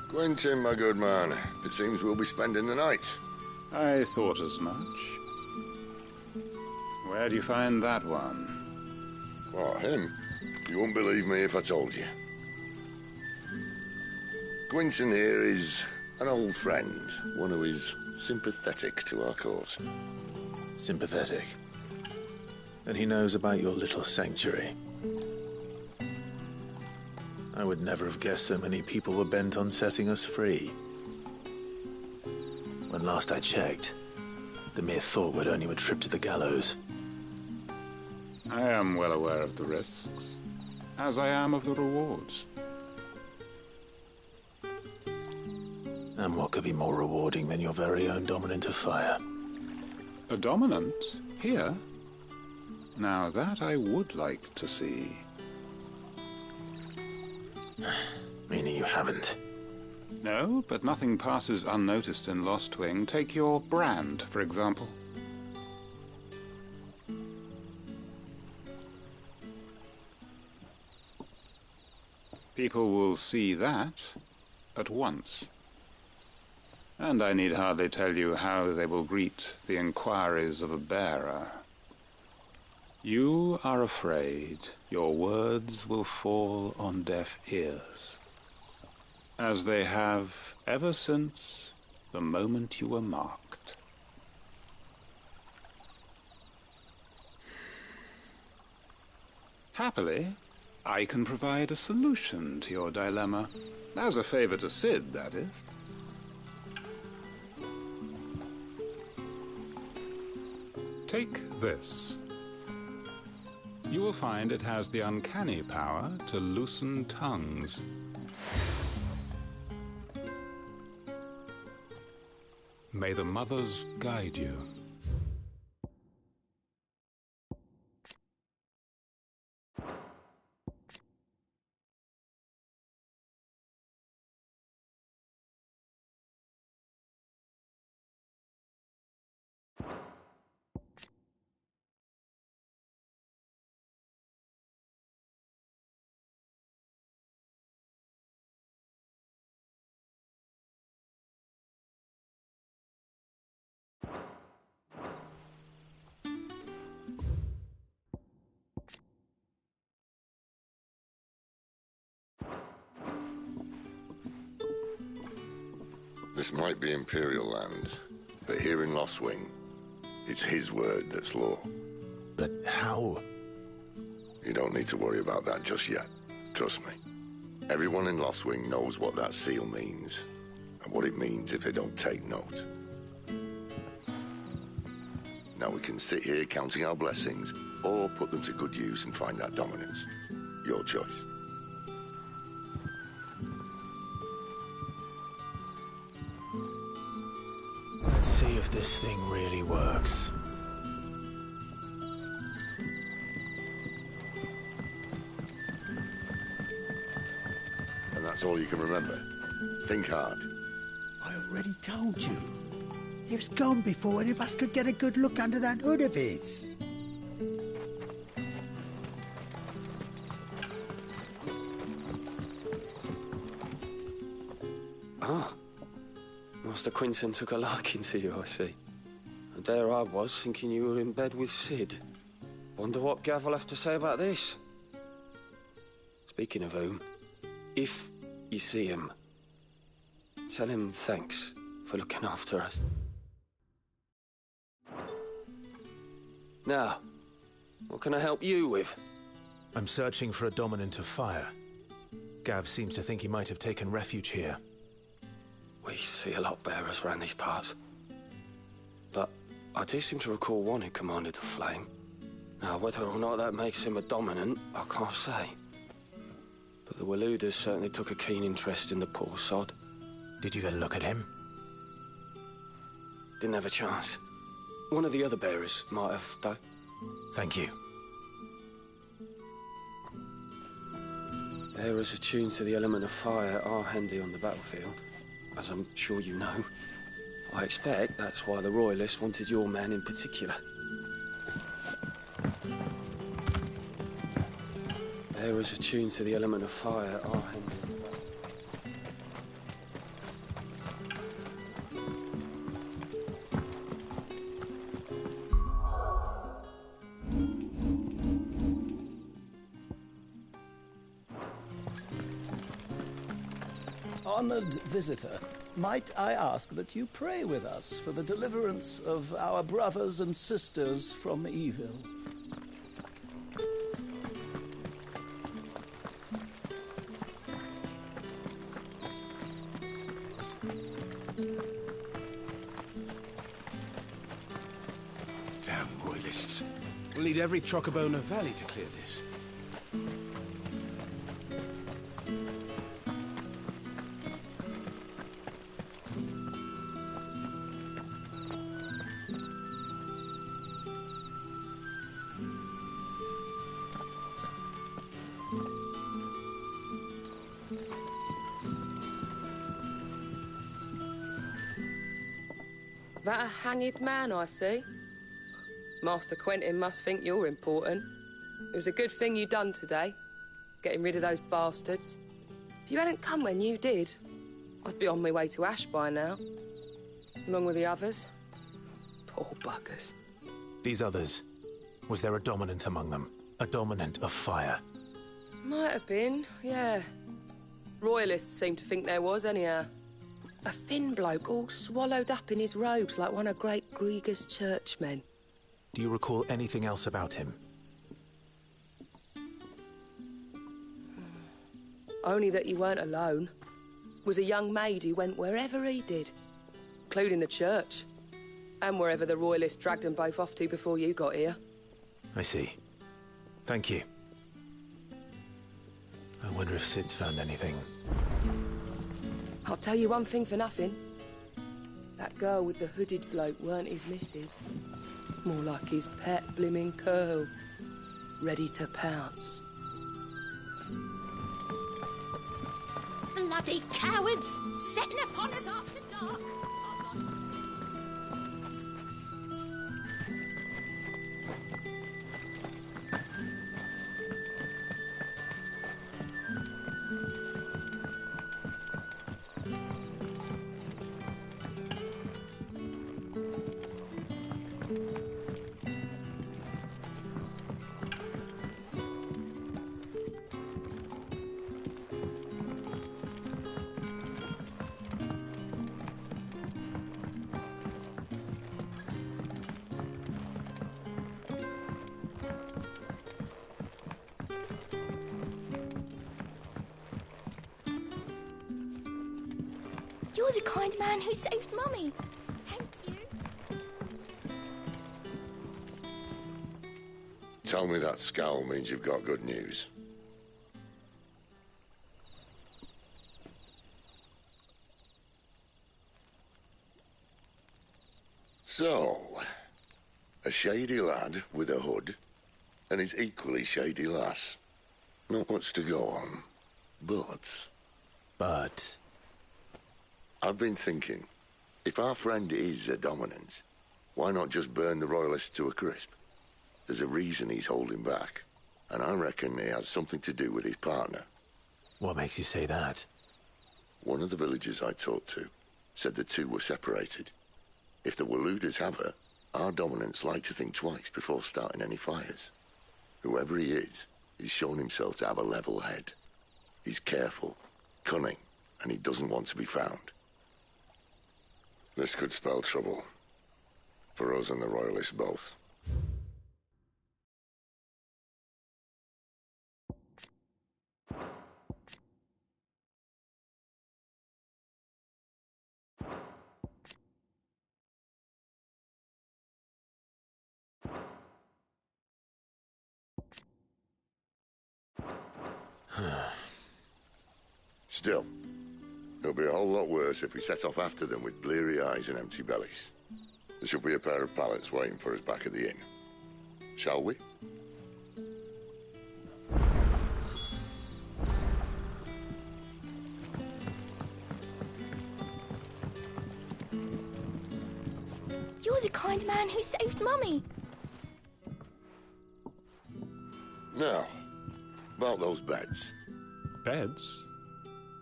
Quentin, my good man, it seems we'll be spending the night. I thought as much. Where do you find that one? What, him? You wouldn't believe me if I told you. Quentin here is an old friend, one who is sympathetic to our cause. Sympathetic? And he knows about your little sanctuary. I would never have guessed so many people were bent on setting us free. When last I checked, the mere thought would earn you a trip to the gallows. I am well aware of the risks, as I am of the rewards. And what could be more rewarding than your very own Dominant of Fire? A Dominant? Here? Now that I would like to see. Meaning you haven't? No, but nothing passes unnoticed in Lostwing. Take your brand, for example. People will see that at once. And I need hardly tell you how they will greet the inquiries of a bearer. You are afraid your words will fall on deaf ears, as they have ever since the moment you were marked. Happily, I can provide a solution to your dilemma. As a favor to Cid, that is. Take this. You will find it has the uncanny power to loosen tongues. May the mothers guide you. This might be Imperial land, but here in Lostwing, it's his word that's law. But how? You don't need to worry about that just yet. Trust me. Everyone in Lostwing knows what that seal means, and what it means if they don't take note. Now we can sit here counting our blessings, or put them to good use and find that dominance. Your choice. Let's see if this thing really works. And that's all you can remember. Think hard. I already told you. He was gone before any of us could get a good look under that hood of his. Ah. Master Quinton took a liking to you, I see. And there I was, thinking you were in bed with Cid. Wonder what Gav will have to say about this. Speaking of whom, if you see him, tell him thanks for looking after us. Now, what can I help you with? I'm searching for a Dominant of Fire. Gav seems to think he might have taken refuge here. We see a lot bearers around these parts. But I do seem to recall one who commanded the flame. Now, whether or not that makes him a dominant, I can't say. But the Waluders certainly took a keen interest in the poor sod. Did you get a look at him? Didn't have a chance. One of the other bearers might have, though. Thank you. Bearers attuned to the element of fire are handy on the battlefield, as I'm sure you know. I expect that's why the Royalists wanted your man in particular. Bearers attuned to the element of fire are handy. Honored visitor, might I ask that you pray with us for the deliverance of our brothers and sisters from evil? Damn Royalists. We'll need every Trocobona Valley to clear this. That a hanged man I see? Master Quentin must think you're important. It was a good thing you done today, getting rid of those bastards. If you hadn't come when you did, I'd be on my way to Ash by now, along with the others. Poor buggers. These others, was there a dominant among them? A dominant of fire? Might have been, yeah. Royalists seem to think there was, anyhow. A thin bloke all swallowed up in his robes like one of Great Gregor's churchmen. Do you recall anything else about him? Only that he weren't alone. Was a young maid who went wherever he did, including the church, and wherever the Royalists dragged them both off to before you got here. I see. Thank you. I wonder if Sid's found anything. I'll tell you one thing for nothing. That girl with the hooded bloke weren't his missus. More like his pet blimmin' curl. Ready to pounce. Bloody cowards! Setting upon us after dark! You're the kind man who saved Mummy. Thank you. Tell me that scowl means you've got good news. So, a shady lad with a hood, and his equally shady lass. Not much to go on, but... I've been thinking, if our friend is a dominant, why not just burn the Royalists to a crisp? There's a reason he's holding back, and I reckon he has something to do with his partner. What makes you say that? One of the villagers I talked to said the two were separated. If the Waluders have her, our dominants like to think twice before starting any fires. Whoever he is, he's shown himself to have a level head. He's careful, cunning, and he doesn't want to be found. This could spell trouble. For us and the Royalists both. Still, it'll be a whole lot worse if we set off after them with bleary eyes and empty bellies. There should be a pair of pallets waiting for us back at the inn. Shall we? You're the kind man who saved Mummy. Now, about those beds. Beds?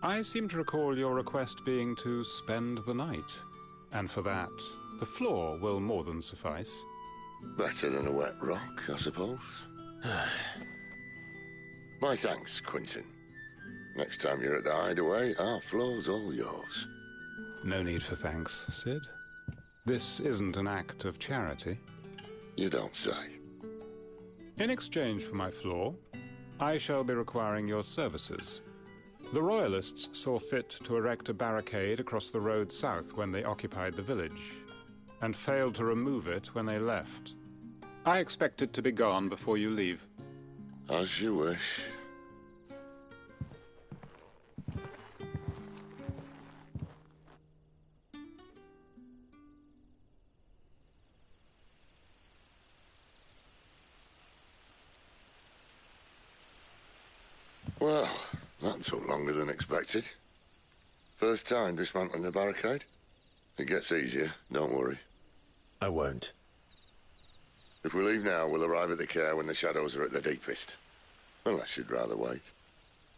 I seem to recall your request being to spend the night. And for that, the floor will more than suffice. Better than a wet rock, I suppose. My thanks, Quentin. Next time you're at the Hideaway, our floor's all yours. No need for thanks, Sid. This isn't an act of charity. You don't say. In exchange for my floor, I shall be requiring your services. The Royalists saw fit to erect a barricade across the road south when they occupied the village, and failed to remove it when they left. I expect it to be gone before you leave. As you wish. Well, that took longer than expected. First time dismantling the barricade? It gets easier, don't worry. I won't. If we leave now, we'll arrive at the Care when the shadows are at their deepest. Unless you'd rather wait.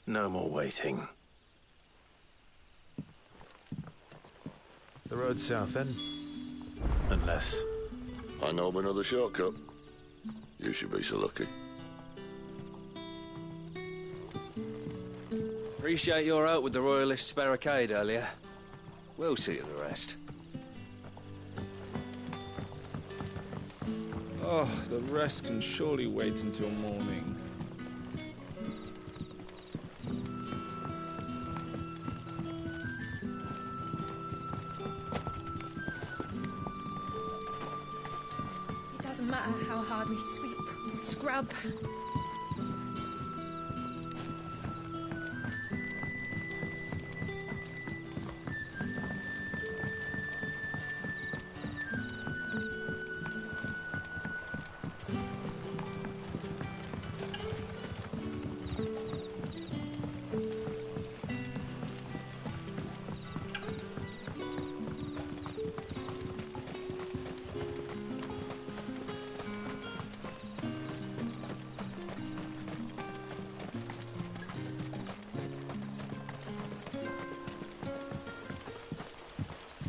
No more waiting. The road south, then? Unless... I know of another shortcut. You should be so lucky. Appreciate your help with the Royalists' barricade earlier. We'll see to the rest. Oh, the rest can surely wait until morning. It doesn't matter how hard we sweep or scrub.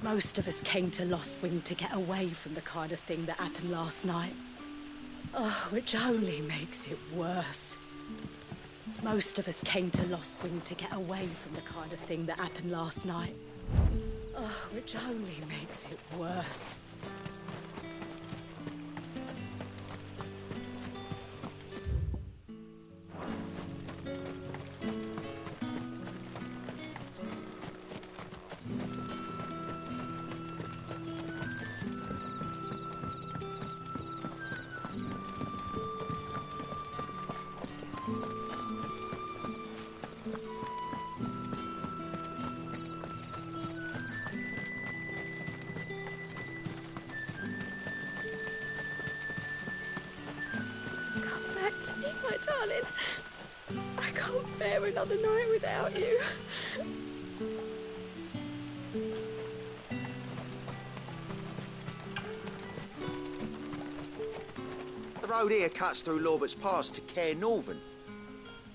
Most of us came to Lost Wing to get away from the kind of thing that happened last night. Oh, which only makes it worse. Most of us came to Lost Wing to get away from the kind of thing that happened last night. Oh, which only makes it worse. My darling, I can't bear another night without you. The road here cuts through Lorbert's Pass to Care Northern.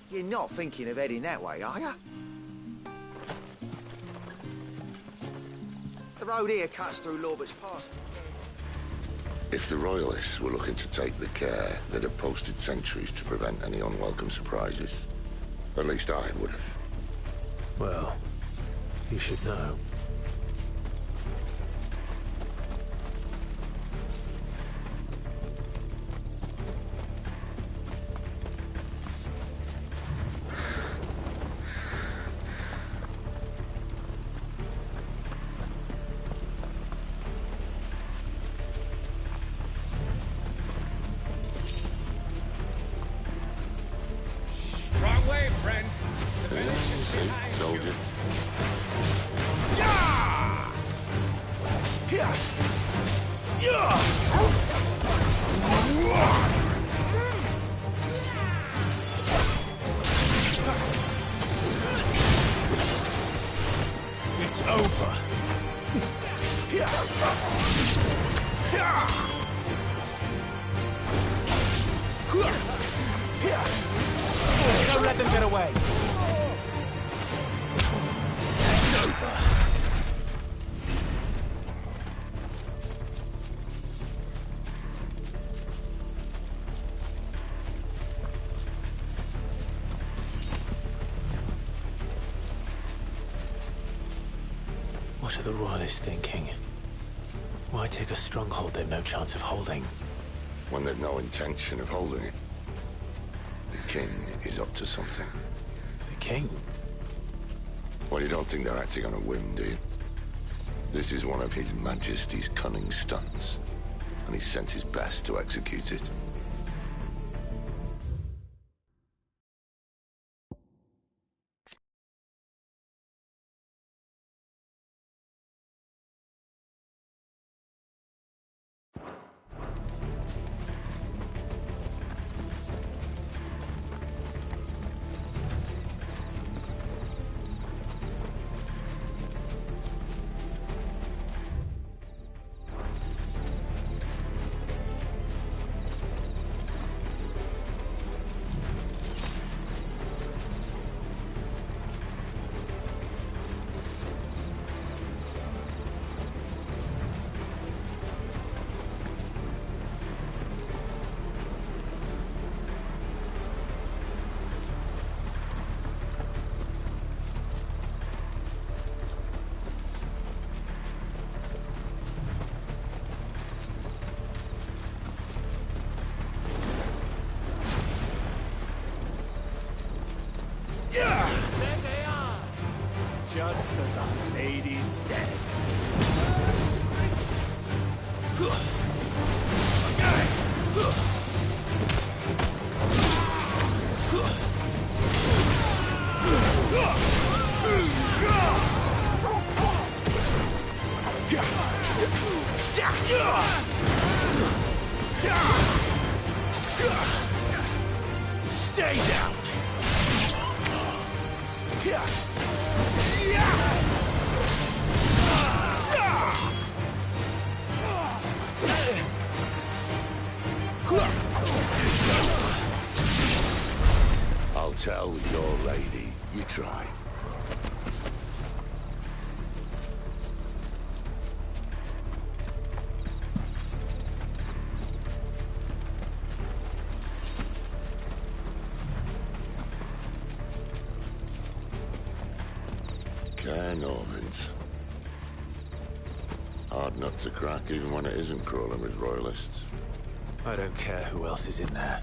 You're not thinking of heading that way, are you? The road here cuts through Lorbert's Pass to Care... If the Royalists were looking to take the Care, they'd have posted sentries to prevent any unwelcome surprises. At least I would have. Well, you should know. It's over. Don't let them get away. It's over. What are the Royalists thinking? Why take a stronghold they've no chance of holding? When they've no intention of holding it. The King is up to something. The King? Well, you don't think they're acting on a whim, do you? This is one of His Majesty's cunning stunts. and he sent his best to execute it. There they are! Just as our lady said. Stay down! I'll tell your lady. You try. Caer Norvins. Hard nut to crack, even when it isn't crawling with royalists. I don't care who else is in there.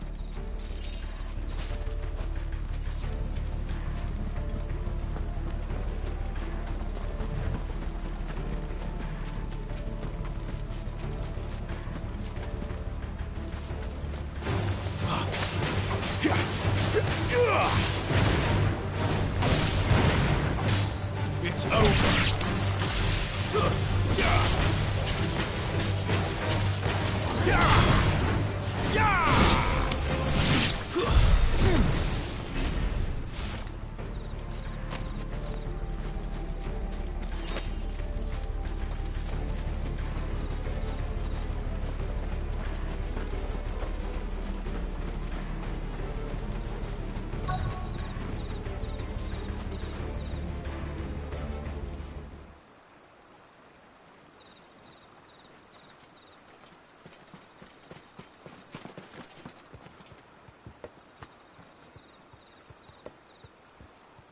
It's over.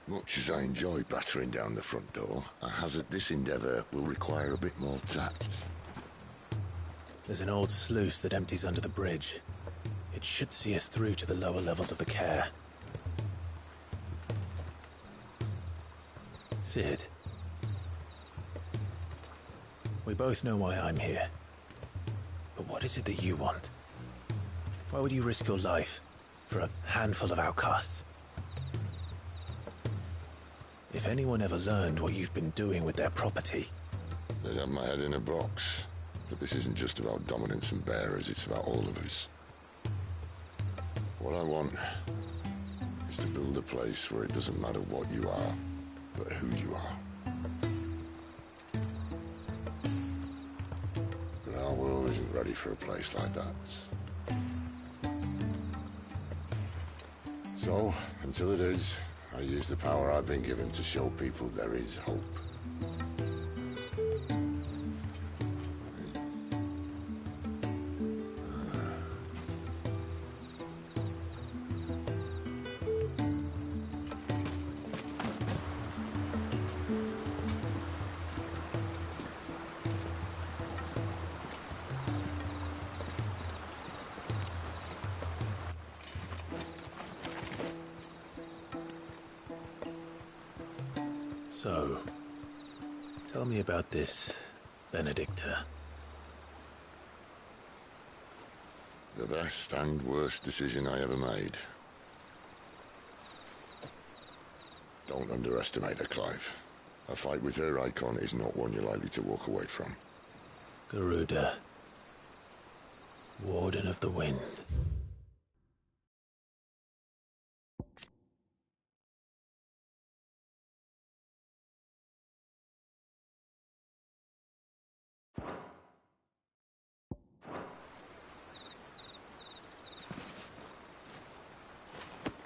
Much as I enjoy battering down the front door, I hazard this endeavour will require a bit more tact. There's an old sluice that empties under the bridge. It should see us through to the lower levels of the Caer. Cid. We both know why I'm here. But what is it that you want? Why would you risk your life for a handful of outcasts? If anyone ever learned what you've been doing with their property... They'd have my head in a box. But this isn't just about dominance and bearers, it's about all of us. What I want is to build a place where it doesn't matter what you are, but who you are. But our world isn't ready for a place like that. So, until it is, I use the power I've been given to show people there is hope. So, tell me about this Benedicta. The best and worst decision I ever made. Don't underestimate her, Clive. A fight with her icon is not one you're likely to walk away from. Garuda. Warden of the Wind.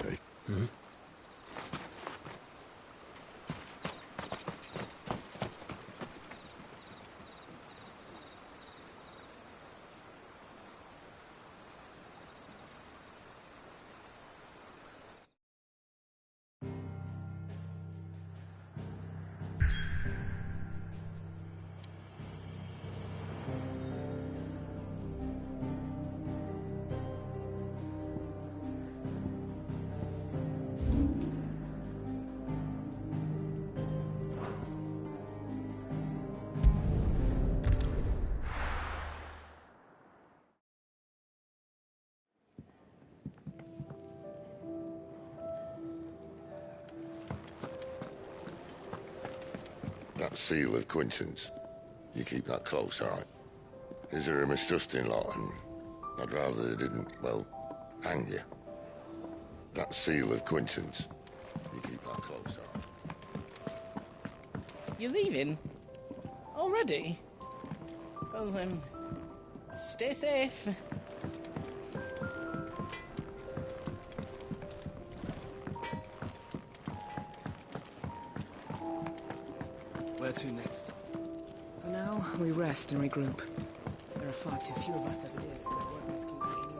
Hey. Hmm? That seal of Quinton's. You keep that close, all right? Is there a mistrusting lot, and I'd rather they didn't, well, hang you. That seal of Quinton's. You keep that close, all right? You're leaving? Already? Well, stay safe. Where to next? For now, we rest and regroup. There are far too few of us as it is, and I won't risk using anyone.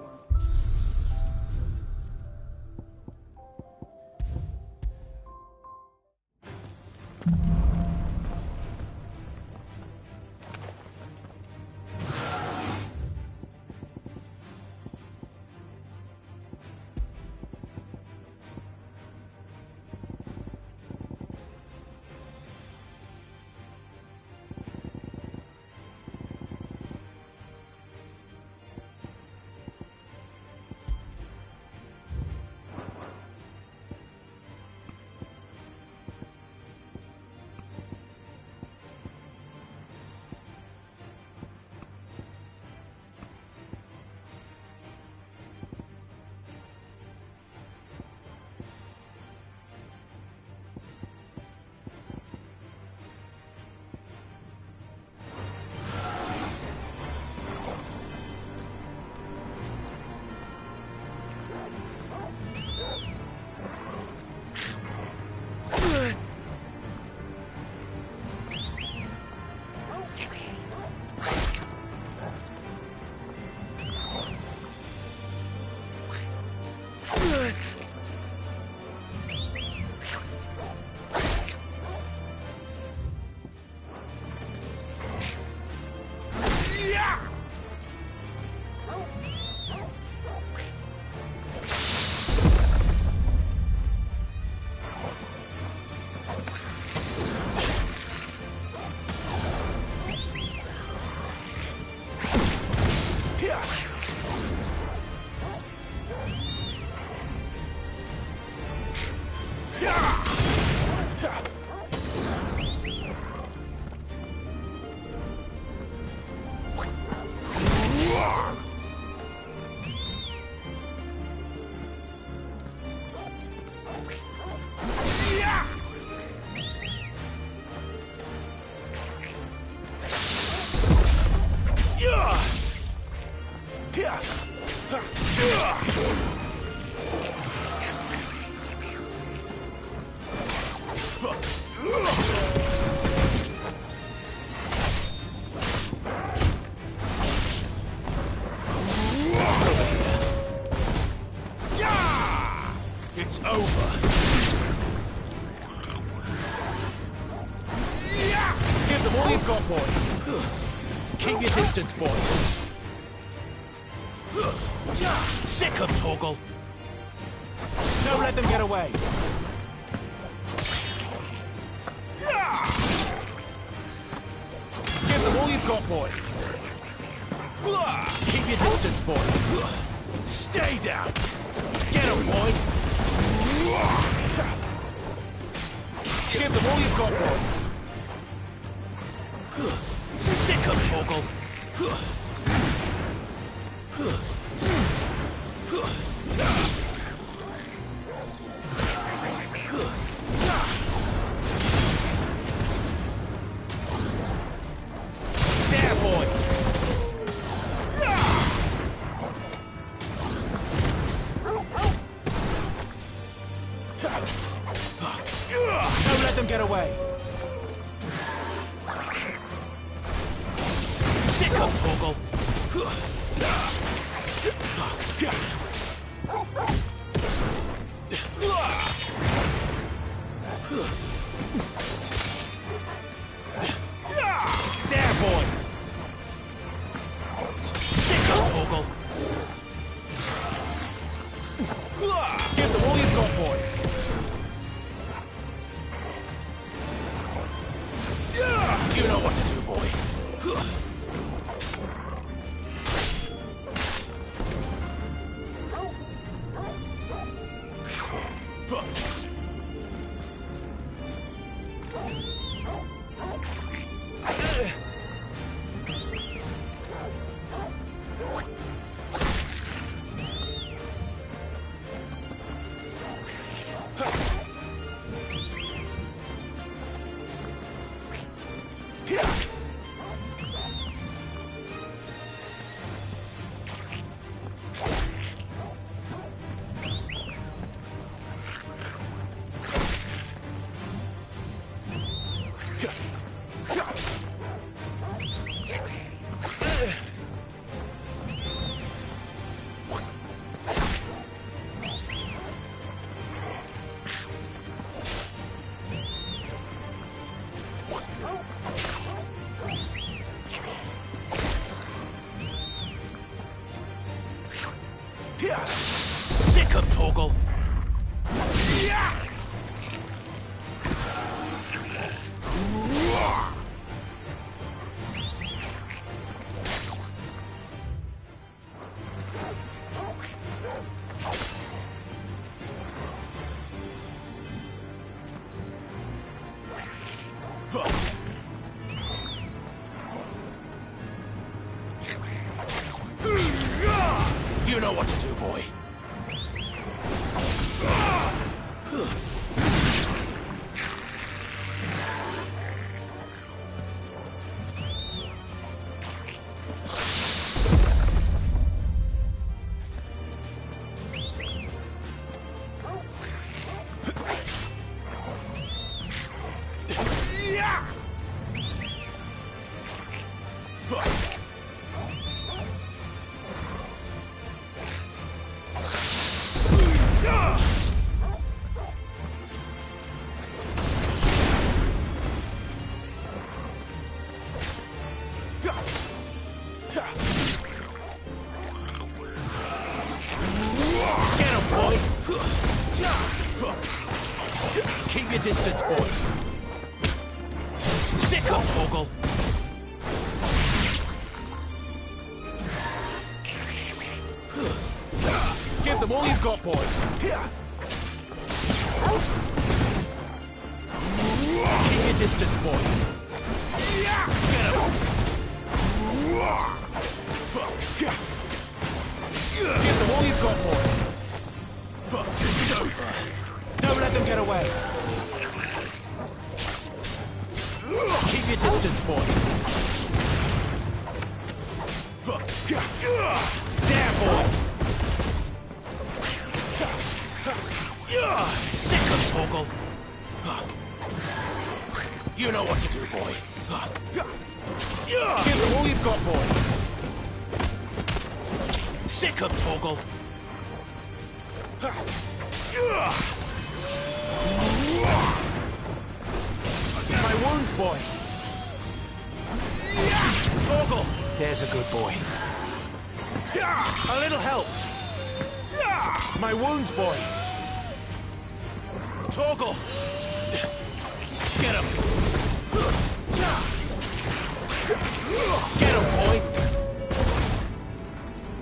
It's over. Give them all you've got, boy. Keep your distance, boy. Sick of Torgal. Don't let them get away. Give them all you've got, boy. Keep your distance, boy. Stay down. Get him, boy. Give them all you've got, boy. Sick him, Torgal. There, boy. Don't let them get away. Sick him, Torgal. There, boy. Sick him, Torgal. Give them all you've got, boy. You know what to do, boy. Sick him, Torgal. You know what to do, boy. Keep your distance, boy. Sick him, Torgal. Give them all you've got, boy. Keep your distance, boy. Get him. Give them all you've got, boy. It's over. Don't let them get away. Keep your distance, boy. There, boy. Sick him, Torgal. You know what to do, boy. Give them all you've got, boy. Sick him, Torgal. My wounds, boy. Torgal. There's a good boy. A little help. My wounds, boy. Torgal. Get him. Get him, boy.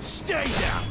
Stay down!